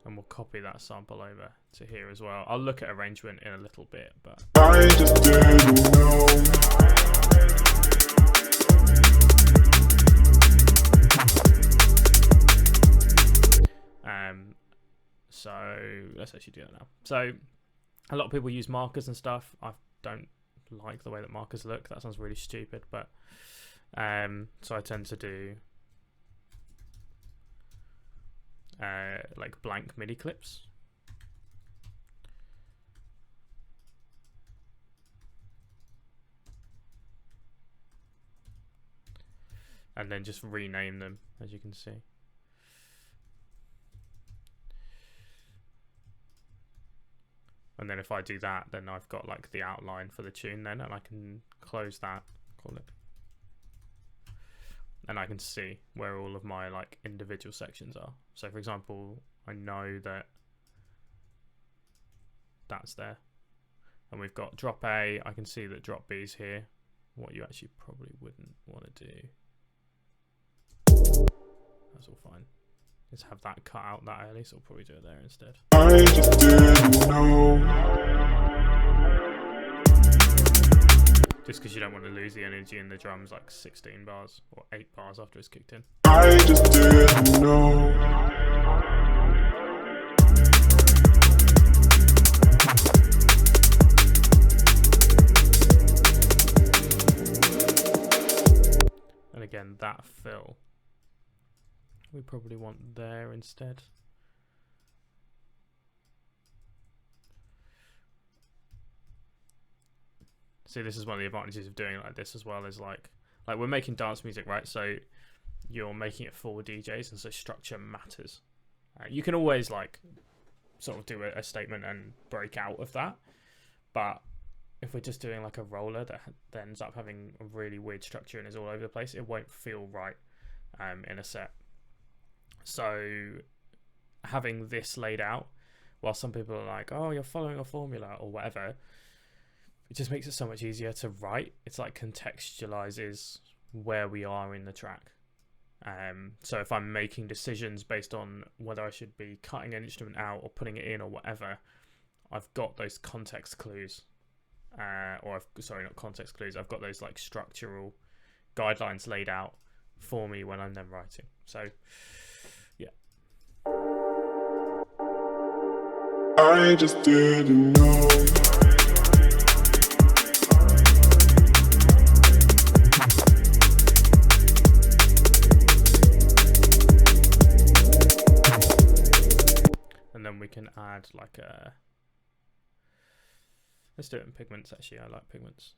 Speaker 1: And we'll copy that sample over to here as well. I'll look at arrangement in a little bit, but
Speaker 2: I just didn't know.
Speaker 1: so let's actually do that now. So a lot of people use markers and stuff. I don't like the way that markers look. That sounds really stupid, but so I tend to do like blank MIDI clips. And then just rename them, as you can see. And then if I do that, then I've got like the outline for the tune then, and I can close that, call it. And I can see where all of my like individual sections are. So for example, I know that that's there. And we've got drop A, I can see that drop B is here. What you actually probably wouldn't want to do. That's all fine. Just have that cut out that early, so we'll probably do it there instead.
Speaker 2: I just didn't know.
Speaker 1: Just because you don't want to lose the energy in the drums like 16 bars or 8 bars after it's kicked in.
Speaker 2: I just didn't know.
Speaker 1: And again, that fill we probably want there instead. See, this is one of the advantages of doing it like this as well, is like we're making dance music, right? So you're making it for DJs, and so structure matters. You can always like sort of do a statement and break out of that, but if we're just doing like a roller that ends up having a really weird structure and is all over the place, it won't feel right in a set. So having this laid out, while some people are like, oh, you're following a formula or whatever, it just makes it so much easier to write. It's like contextualizes where we are in the track. So if I'm making decisions based on whether I should be cutting an instrument out or putting it in or whatever, I've got those context clues. Sorry, not context clues. I've got those like structural guidelines laid out for me when I'm then writing. So yeah.
Speaker 2: I just didn't know.
Speaker 1: And then we can add like a, let's do it in pigments actually, I like pigments.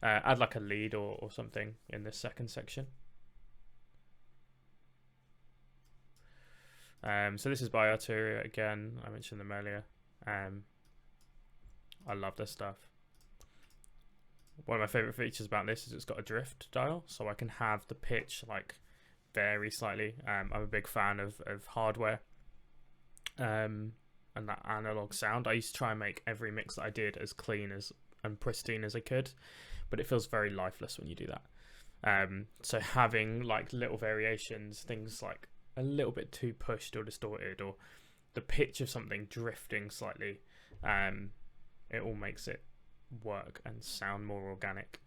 Speaker 1: Add like a lead or something in this second section. So this is by Arturia again. I mentioned them earlier. I love this stuff. One of my favorite features about this is it's got a drift dial, so I can have the pitch like vary slightly. I'm a big fan of hardware. and that analog sound. I used to try and make every mix that I did as clean as and pristine as I could, but it feels very lifeless when you do that. So having like little variations, things like a little bit too pushed or distorted, or the pitch of something drifting slightly, it all makes it work and sound more organic.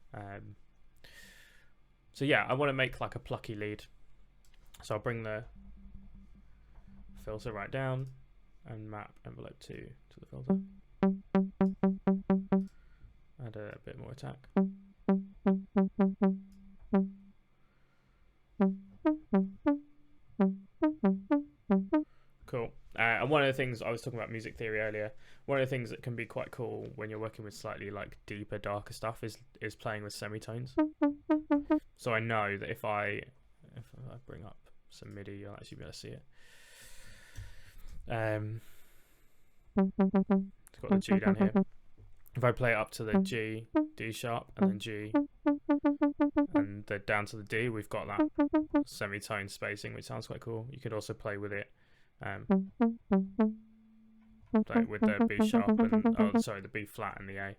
Speaker 1: So yeah, I want to make like a plucky lead, so I'll bring the filter right down and map envelope 2 to the filter. Add a bit more attack. Cool. And one of the things I was talking about music theory earlier, one of the things that can be quite cool when you're working with slightly like deeper, darker stuff is playing with semitones. So I know that if I bring up some MIDI, you'll actually be able to see it. It's got the G down here. If I play it up to the G, D sharp, and then G, and then down to the D, we've got that semitone spacing, which sounds quite cool. You could also play with it, play it with the B sharp and the B flat and the A.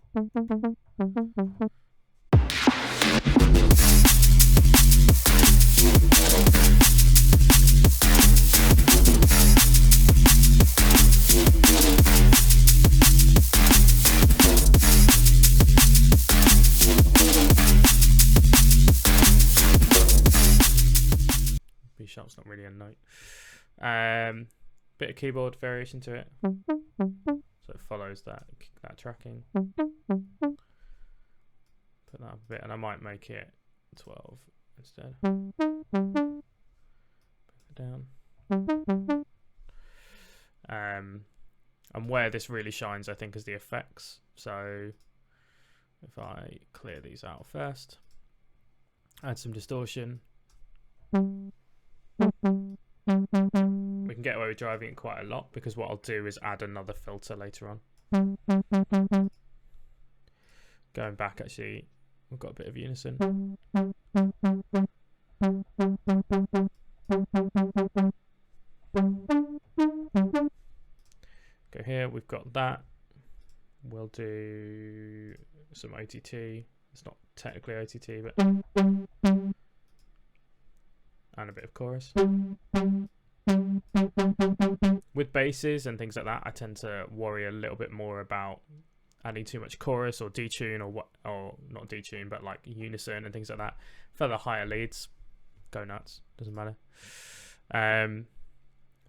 Speaker 1: B sharp's not really a note. Bit of keyboard variation to it, so it follows that tracking. Put that up a bit, and I might make it 12 instead. Bring it down. And where this really shines, I think, is the effects. So if I clear these out first, add some distortion. We can get away with driving it quite a lot, because what I'll do is add another filter later on. Going back, actually, we've got a bit of unison. Go here, we've got that. We'll do some OTT. It's not technically OTT, but and a bit of chorus. With basses and things like that, I tend to worry a little bit more about adding too much chorus or detune or not detune, but like unison and things like that. For the higher leads, go nuts, doesn't matter.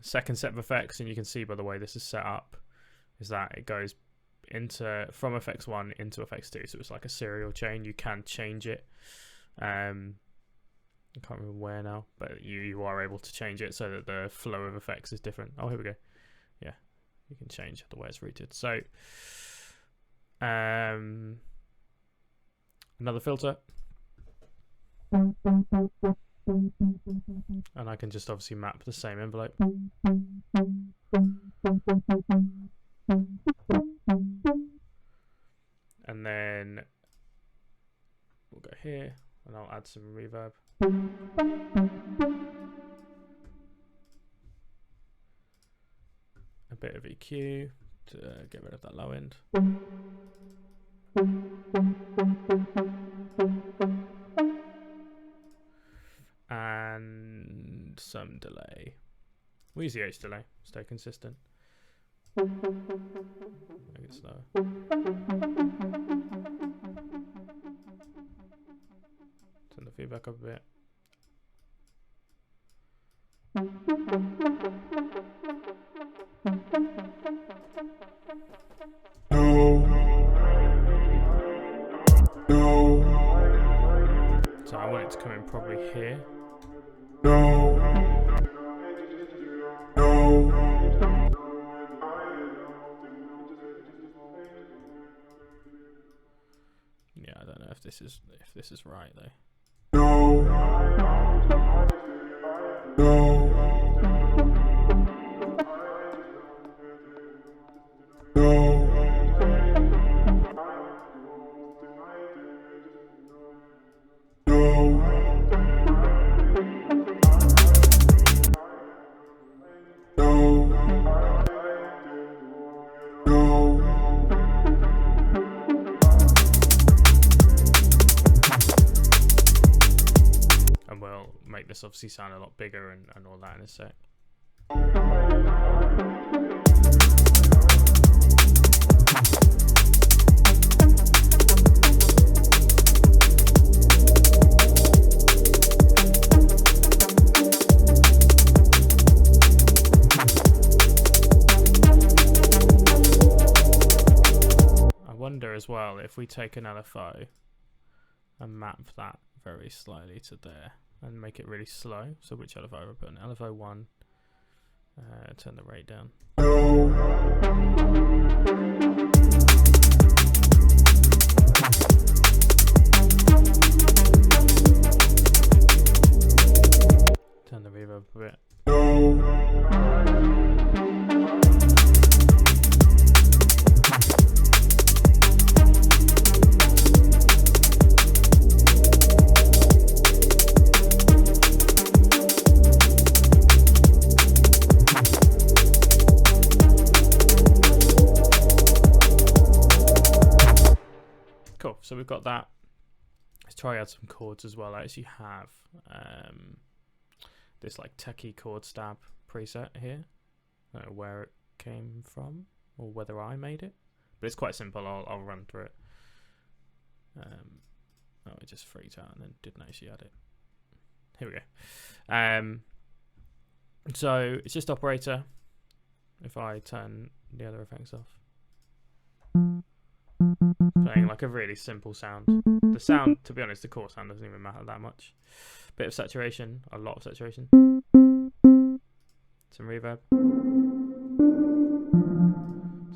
Speaker 1: Second set of effects, and you can see by the way this is set up, is that it goes from effects 1 into effects 2, so it's like a serial chain. You can change it. I can't remember where now, but you are able to change it so that the flow of effects is different. Oh, here we go. Yeah, you can change the way it's routed. So another filter, and I can just obviously map the same envelope. And then we'll go here and I'll add some reverb. A bit of EQ to get rid of that low end. And some delay. We'll use the H delay, stay consistent. Make it slower. Turn the feedback up a bit. So I want it to come in probably here. Yeah, I don't know if this is right though. will make this obviously sound a lot bigger and all that in a sec. As well, if we take an LFO and map that very slowly to there and make it really slow. So which LFO I put in? LFO 1. Turn the rate down. Turn the reverb a bit. So we've got that. Let's try add some chords as well. I actually have this like techie chord stab preset here. I don't know where it came from or whether I made it, but it's quite simple. I'll run through it. Oh, it just freaked out and then didn't actually add it. Here we go. So it's just operator. If I turn the other effects off. Playing like a really simple sound. The sound, to be honest, the core sound doesn't even matter that much. Bit of saturation, a lot of saturation. Some reverb.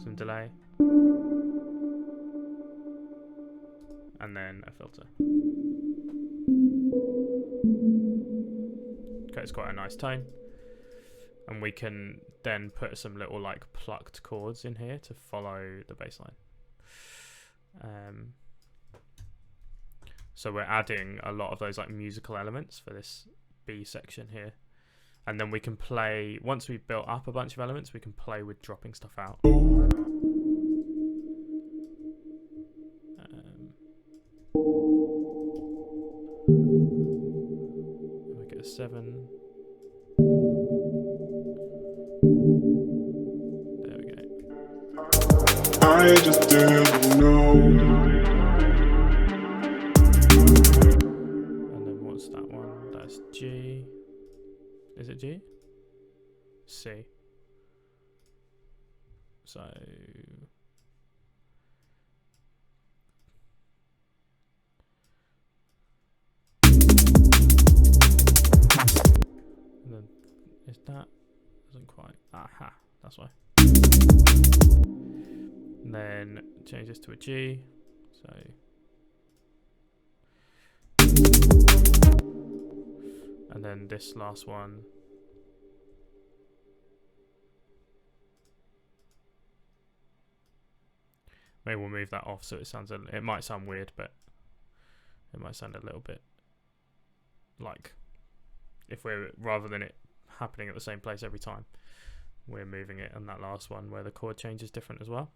Speaker 1: Some delay. And then a filter. Okay, it's quite a nice tone. And we can then put some little like plucked chords in here to follow the bass line. So we're adding a lot of those like musical elements for this B section here, and then we can play, once we've built up a bunch of elements, we can play with dropping stuff out. Make it a 7. There we go.
Speaker 2: I just didn't know.
Speaker 1: G. Is it G? C. So and then is that doesn't quite, aha, that's why. And then change this to a G. So and then this last one, maybe we'll move that off so it sounds it might sound weird, but it might sound a little bit like if we're, rather than it happening at the same place every time, we're moving it on that last one where the chord change is different as well.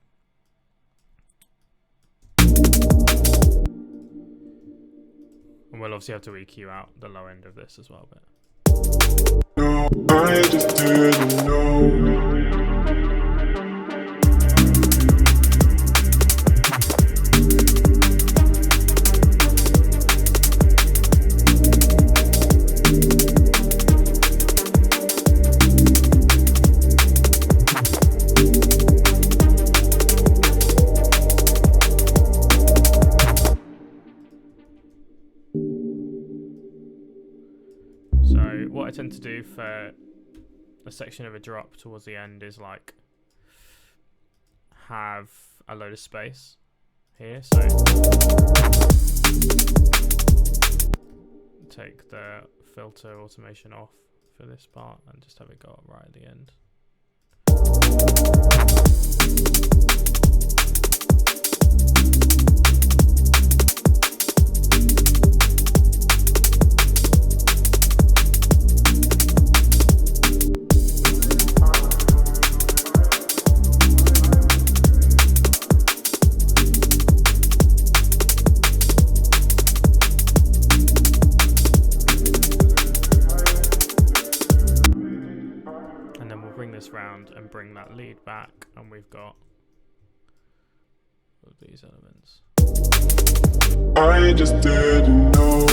Speaker 1: And we'll obviously have to EQ out the low end of this as well, but
Speaker 2: I just didn't know.
Speaker 1: what I tend to do for a section of a drop towards the end is like have a load of space here, so take the filter automation off for this part and just have it go up right at the end. round and bring that lead back, and we've got all these elements.
Speaker 2: I just didn't know.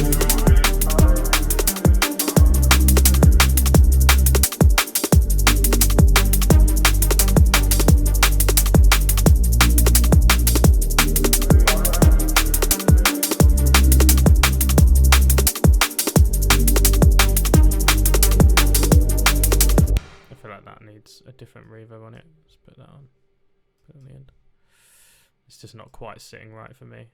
Speaker 1: A different reverb on it. Let's put that on. Put it on the end. It's just not quite sitting right for me.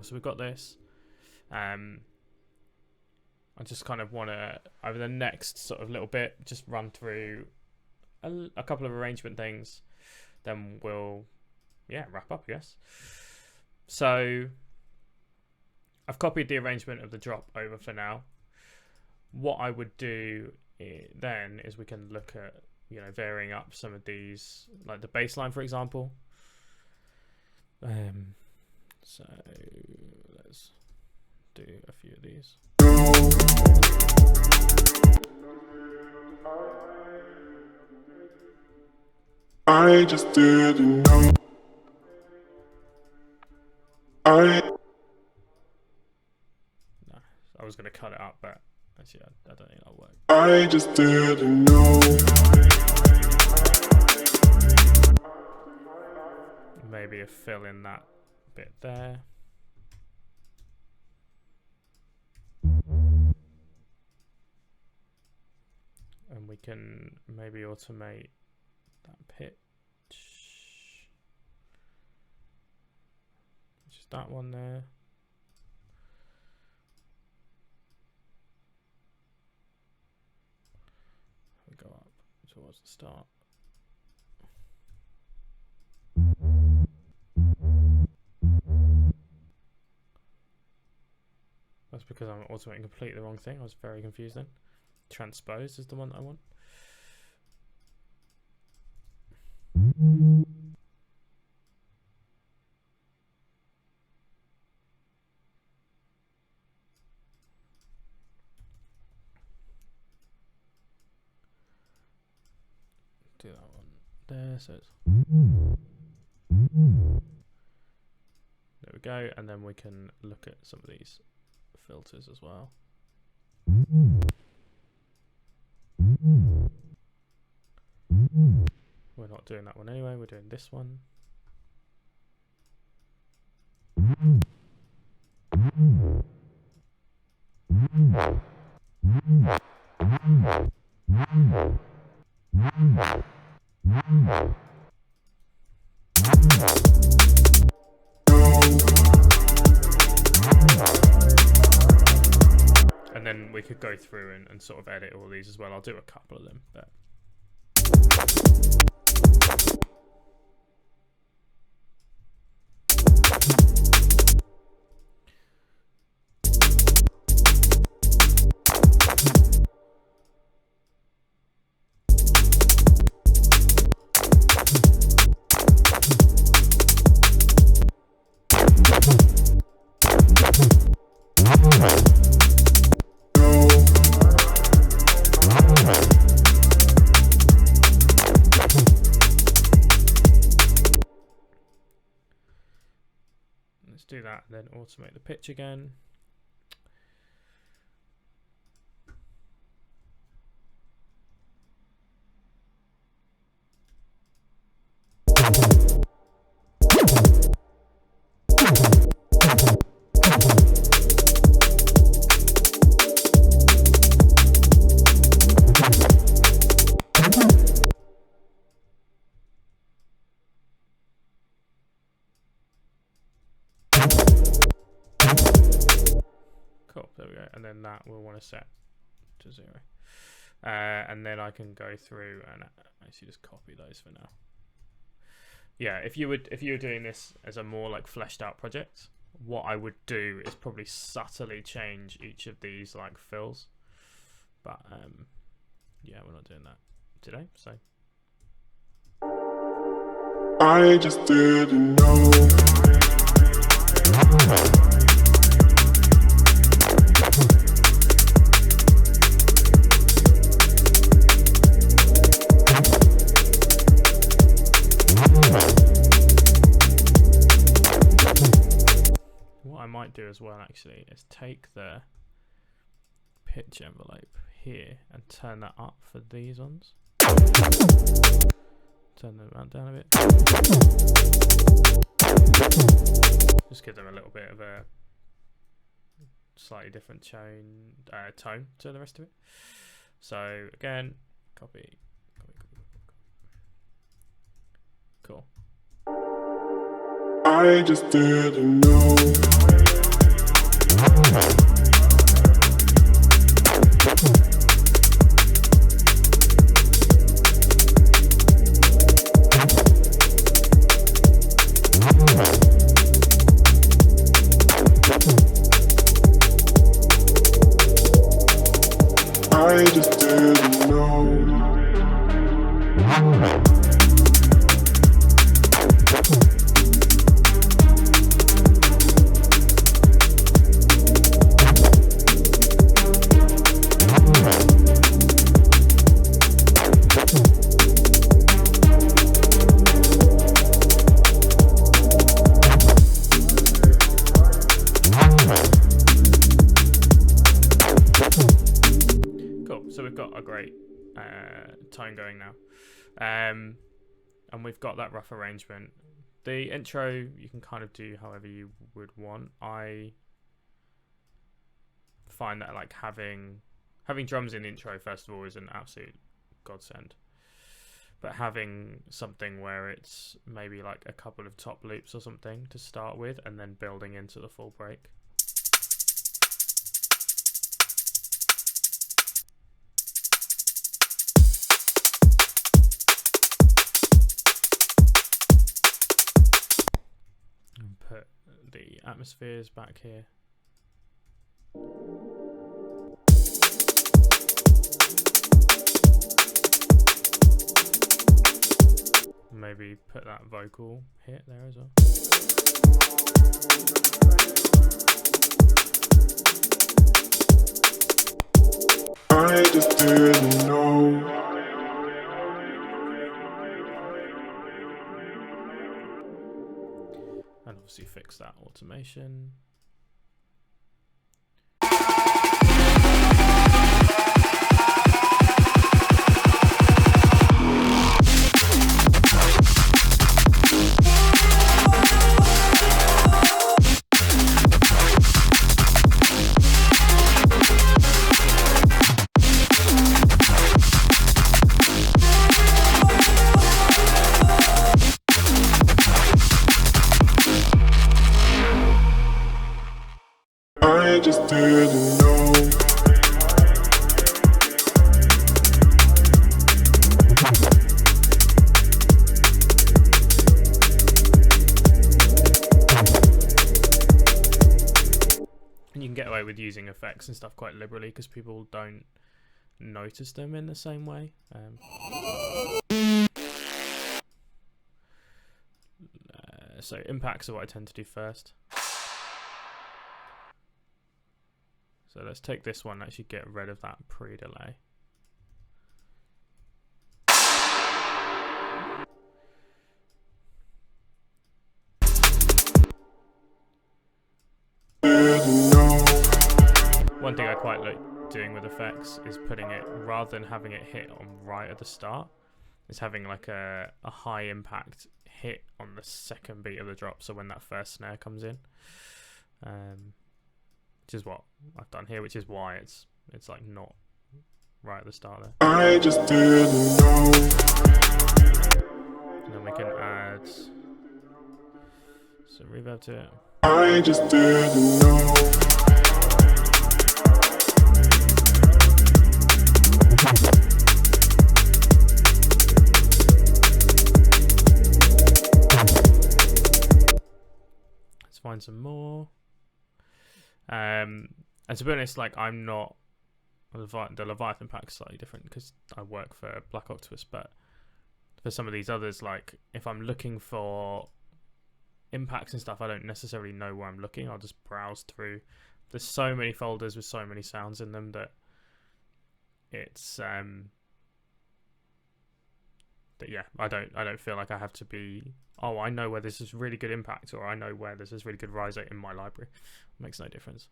Speaker 1: So we've got this. I just kind of want to, over the next sort of little bit, just run through a couple of arrangement things. Then we'll, wrap up, I guess. So I've copied the arrangement of the drop over for now. What I would do then is we can look at, varying up some of these, like the bass line, for example. So let's do a few of these.
Speaker 2: I just didn't know.
Speaker 1: No, I was going to cut it up, but actually I don't think that'll work.
Speaker 2: I just didn't know.
Speaker 1: Maybe a fill in that bit there. And we can maybe automate that pitch, which is that one there. We go up towards the start. That's because I'm automating completely the wrong thing. I was very confused then. Transpose is the one that I want. Do that one there, so it's there we go, and then we can look at some of these filters as well. We're not doing that one anyway, we're doing this one. And then we could go through and sort of edit all these as well. I'll do a couple of them, but do that, and then automate the pitch again. then that we'll want to set to 0. And then I can go through and actually just copy those for now. Yeah, if you were doing this as a more like fleshed out project, what I would do is probably subtly change each of these like fills. But yeah, we're not doing that today, so
Speaker 2: I just didn't know.
Speaker 1: what I might do as well actually is take the pitch envelope here and turn that up for these ones. Turn them down a bit. Just give them a little bit of a slightly different tone to the rest of it. So again, copy. Cool.
Speaker 2: I just didn't know. I just didn't know.
Speaker 1: So we've got a great tone going now, and we've got that rough arrangement. The intro you can kind of do however you would want. I find that like having drums in the intro first of all is an absolute godsend, but having something where it's maybe like a couple of top loops or something to start with and then building into the full break. Put the atmospheres back here. Maybe put that vocal hit there as well.
Speaker 2: I just didn't know.
Speaker 1: And obviously fix that automation.
Speaker 2: I just didn't know.
Speaker 1: And you can get away with using effects and stuff quite liberally because people don't notice them in the same way. So impacts are what I tend to do first. So let's take this one and actually get rid of that pre-delay. One thing I quite like doing with effects is putting it, rather than having it hit on right at the start, is having like a high impact hit on the second beat of the drop, so when that first snare comes in. Which is what I've done here, which is why it's like not right at the start there.
Speaker 2: I just didn't know.
Speaker 1: And then we can add some reverb to it.
Speaker 2: I just didn't know.
Speaker 1: find some more. And to be honest, like I'm not the Leviathan pack is slightly different because I work for Black Octopus, but for some of these others, like if I'm looking for impacts and stuff, I don't necessarily know where I'm looking. I'll just browse through. There's so many folders with so many sounds in them that it's that yeah, I don't feel like I have to be, oh, I know where this is really good impact, or I know where this is really good rise rate in my library. It makes no difference.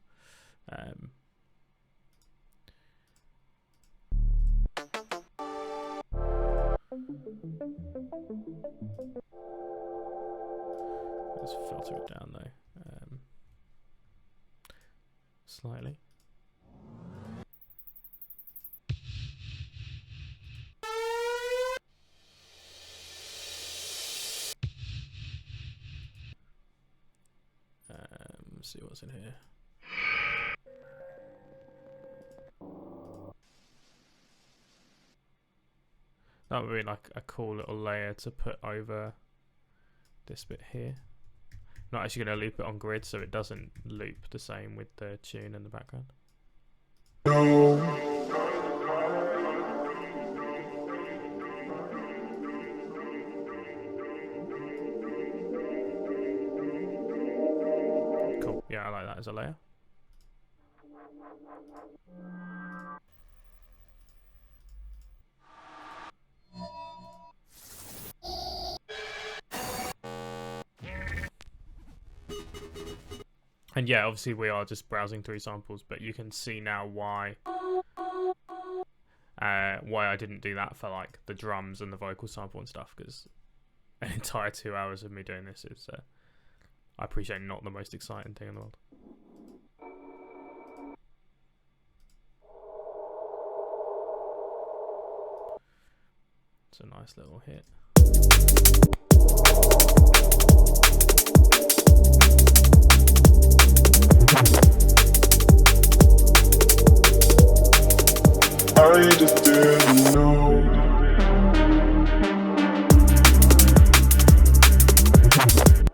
Speaker 1: Let's filter it down though, slightly. Let's see what's in here. That would be like a cool little layer to put over this bit here. Not actually going to loop it on grid, so it doesn't loop the same with the tune in the background.
Speaker 2: No.
Speaker 1: Cool. Yeah, I like that as a layer. And yeah, obviously we are just browsing through samples, but you can see now why I didn't do that for like the drums and the vocal sample and stuff, because an entire 2 hours of me doing this is, I appreciate, not the most exciting thing in the world. It's a nice little hit.
Speaker 2: I just didn't know.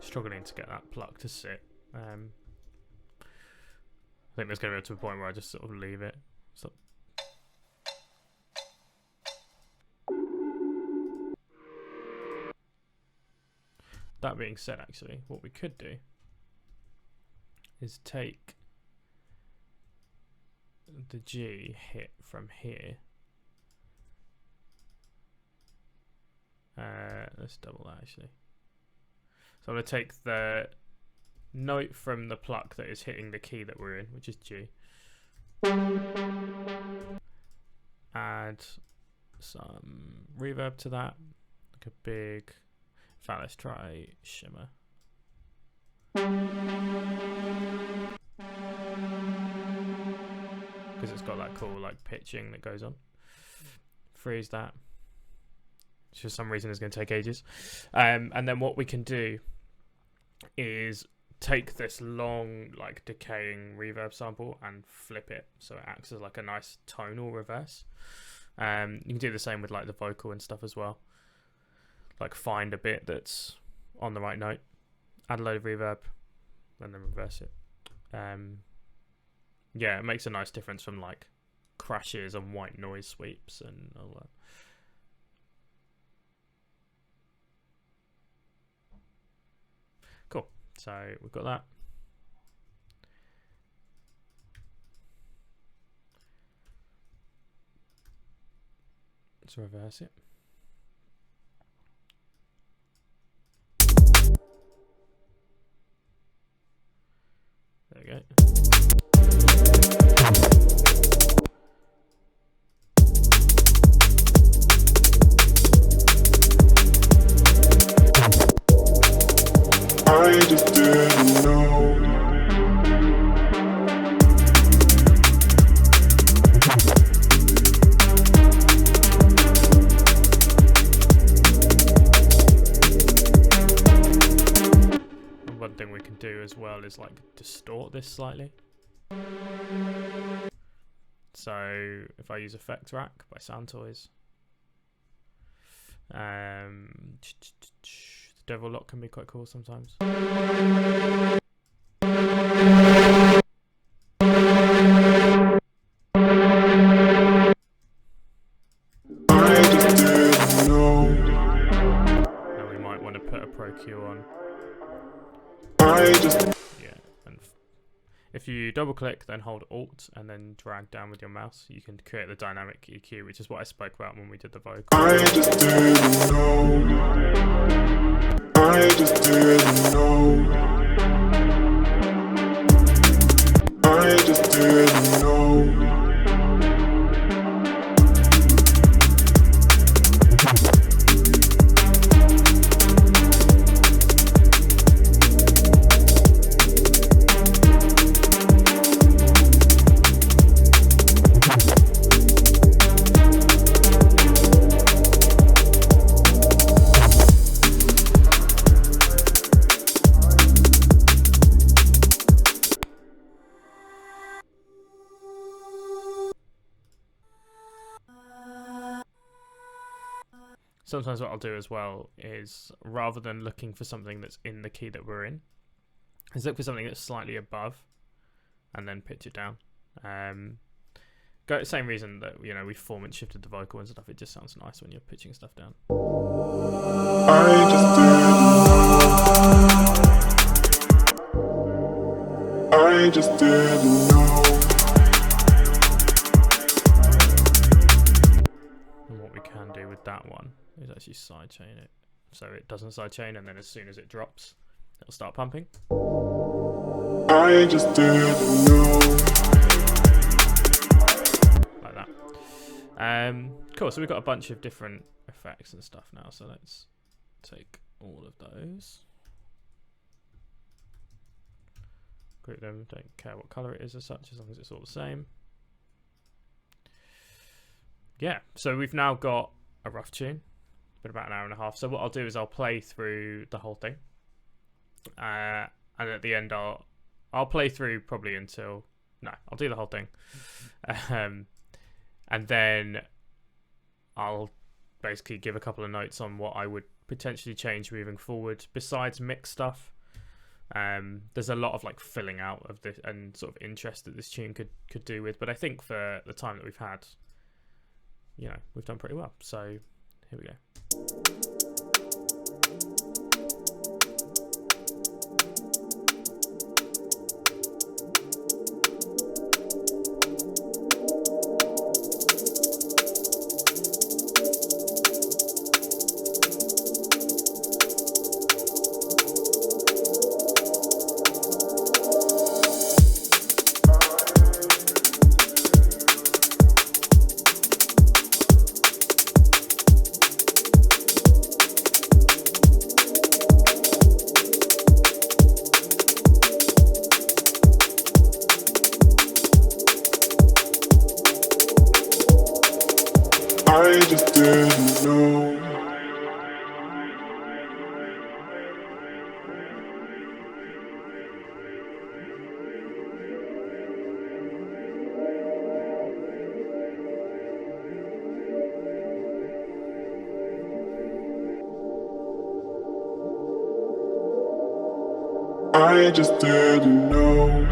Speaker 1: Struggling to get that pluck to sit. I think there's going to be to a point where I just sort of leave it. So that being said, actually, what we could do is take the G hit from here. Let's double that actually. So I'm going to take the note from the pluck that is hitting the key that we're in, which is G. Add some reverb to that, like a big. In fact, let's try shimmer. Because it's got that cool like pitching that goes on. Freeze that. For some reason it's going to take ages. And then what we can do is take this long like decaying reverb sample and flip it so it acts as like a nice tonal reverse. You can do the same with like the vocal and stuff as well. Like find a bit that's on the right note, add a load of reverb, and then reverse it. Yeah, it makes a nice difference from like crashes and white noise sweeps and all that. Cool. So we've got that. Let's reverse it. There we go.
Speaker 2: I just didn't know.
Speaker 1: One thing we can do as well is like distort this slightly. So if I use Effect Rack by Soundtoys, the Devil Lock can be quite cool sometimes. put a Pro Q on.
Speaker 2: I just
Speaker 1: Yeah, and if you double click, then hold Alt and then drag down with your mouse, you can create the dynamic EQ, which is what I spoke about when we did the vocal.
Speaker 2: I just didn't know. I just didn't know. I just didn't know.
Speaker 1: Sometimes what I'll do as well is, rather than looking for something that's in the key that we're in, is look for something that's slightly above and then pitch it down. Same reason that, you know, we formant shifted the vocal and stuff. It just sounds nice when you're pitching stuff down.
Speaker 2: I just didn't know. I just didn't know.
Speaker 1: And what we can do with that one is actually sidechain it, so it doesn't sidechain, and then as soon as it drops, it'll start pumping.
Speaker 2: I just didn't know.
Speaker 1: Like that. Cool, so we've got a bunch of different effects and stuff now, so let's take all of those, group them, don't care what color it is as such, as long as it's all the same. Yeah, so we've now got a rough tune. It's been about an hour and a half. So what I'll do is I'll play through the whole thing, and at the end I'll play through probably until I'll do the whole thing, and then I'll basically give a couple of notes on what I would potentially change moving forward besides mix stuff. There's a lot of like filling out of this and sort of interest that this tune could do with, but I think for the time that we've had, you know, we've done pretty well. So here we go.
Speaker 2: I just didn't know. I just didn't know.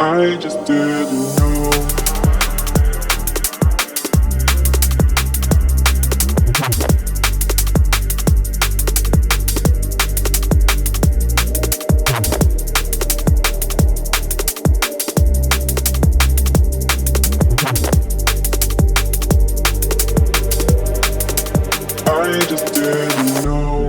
Speaker 2: I just didn't know. I just didn't know.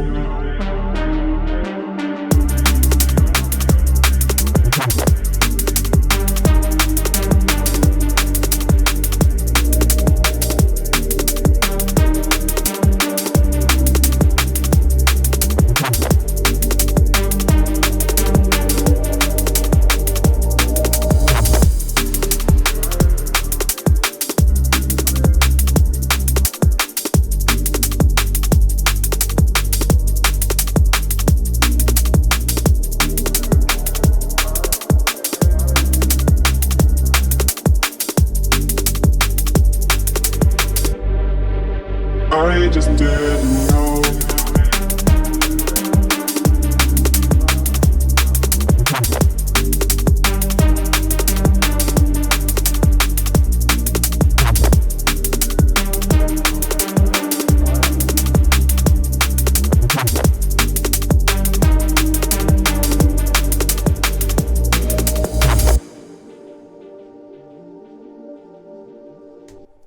Speaker 2: I just didn't know.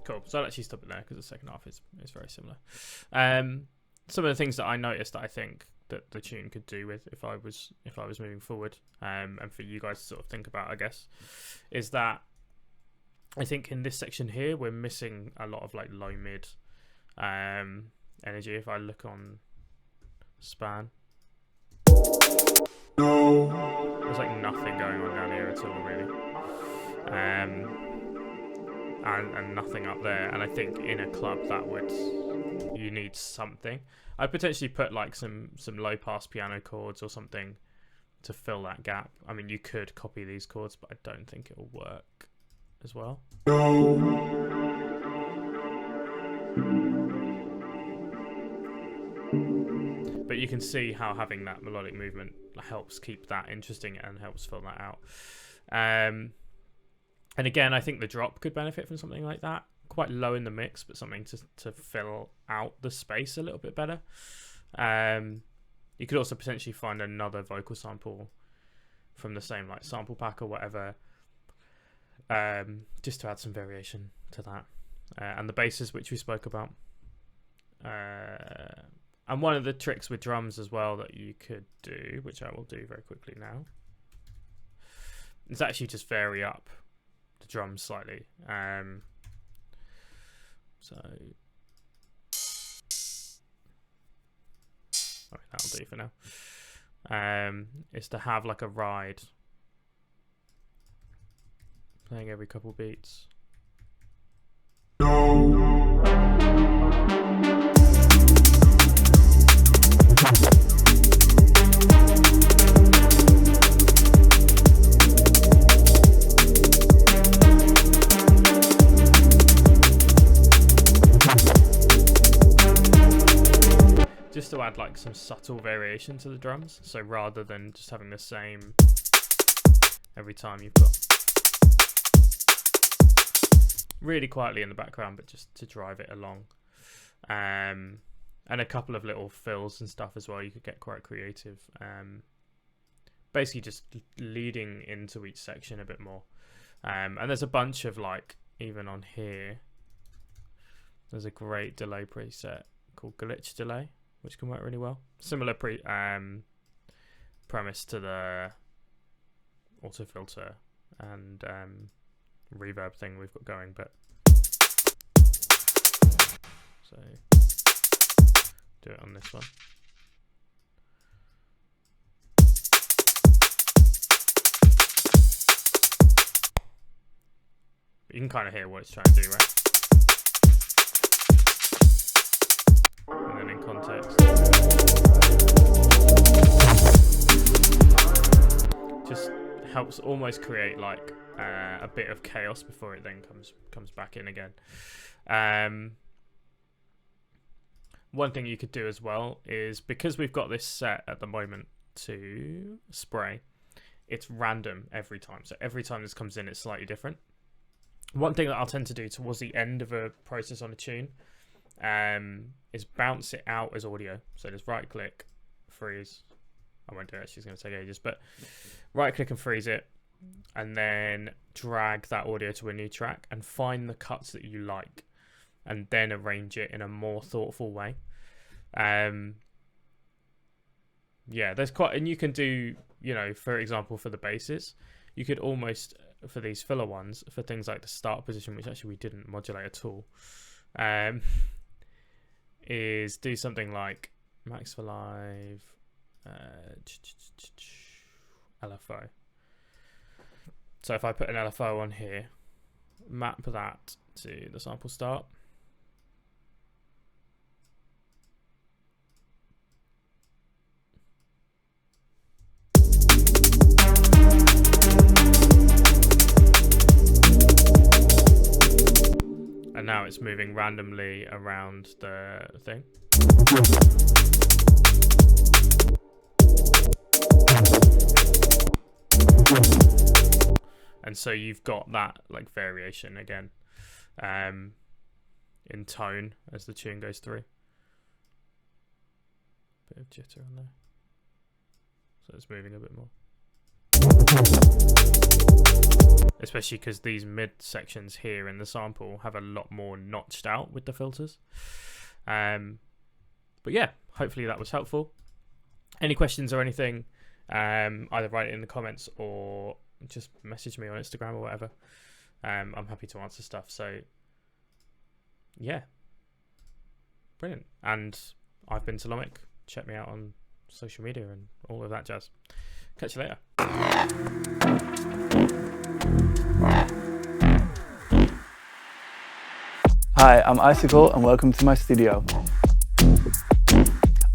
Speaker 1: Cool. So I'll actually stop it there because the second half is very similar. Some of the things that I noticed that I think that the tune could do with if I was moving forward, and for you guys to sort of think about, I guess, is that I think in this section here we're missing a lot of like low mid energy. If I look on span, there's like nothing going on down here at all really. And nothing up there, and I think in a club you need something. I'd potentially put like some low pass piano chords or something to fill that gap. I mean, you could copy these chords, but I don't think it'll work as well. But you can see how having that melodic movement helps keep that interesting and helps fill that out. And again, I think the drop could benefit from something like that. Quite low in the mix, but something to fill out the space a little bit better. You could also potentially find another vocal sample from the same like sample pack or whatever, just to add some variation to that. And the basses, which we spoke about. And one of the tricks with drums as well that you could do, which I will do very quickly now, is actually just vary up the drums slightly. So I mean, that'll do for now. Is to have like a ride playing every couple beats. Just to add like some subtle variation to the drums, so rather than just having the same every time, you've got really quietly in the background, but just to drive it along. And a couple of little fills and stuff as well. You could get quite creative. Basically just leading into each section a bit more. And there's a bunch of like, even on here, there's a great delay preset called Glitch Delay, which can work really well. Similar premise to the auto filter and reverb thing we've got going, but so do it on this one. But you can kind of hear what it's trying to do, right? And then in context, just helps almost create like a bit of chaos before it then comes back in again. One thing you could do as well is, because we've got this set at the moment to spray, it's random every time. So every time this comes in, it's slightly different. One thing that I'll tend to do towards the end of a process on a tune is bounce it out as audio. So just right click, freeze. I won't do it, actually, it's going to take ages, but right click and freeze it, and then drag that audio to a new track and find the cuts that you like, and then arrange it in a more thoughtful way. Yeah, there's quite, and you can do, you know, for example, for the basses, you could almost, for these filler ones, for things like the start position, which actually we didn't modulate at all, is do something like max for live, LFO. So if I put an LFO on here, map that to the sample start, and And now it's moving randomly around the thing. And so you've got that like variation again in tone as the tune goes through. Bit of jitter on there. So it's moving a bit more. Especially because these mid sections here in the sample have a lot more notched out with the filters. But yeah, hopefully that was helpful. Any questions or anything, either write it in the comments or just message me on Instagram or whatever. I'm happy to answer stuff. So yeah, brilliant. And I've been Telomic. Check me out on social media and all of that jazz. Catch you later.
Speaker 3: Hi, I'm Icicle and welcome to my studio.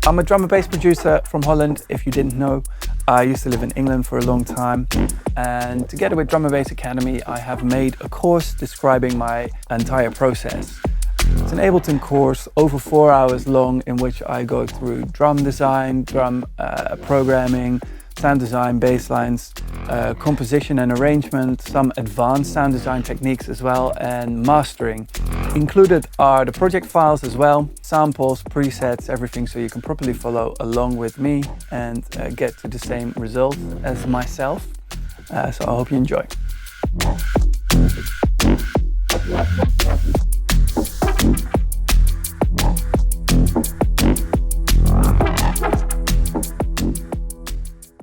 Speaker 3: I'm a drum and bass producer from Holland, if you didn't know. I used to live in England for a long time, and together with Drum and Bass Academy I have made a course describing my entire process. It's an Ableton course over 4 hours long in which I go through drum design, drum programming, sound design, bass lines, composition and arrangement, some advanced sound design techniques as well, and mastering. Included are the project files as well, samples, presets, everything, so you can properly follow along with me and get to the same result as myself. So I hope you enjoy.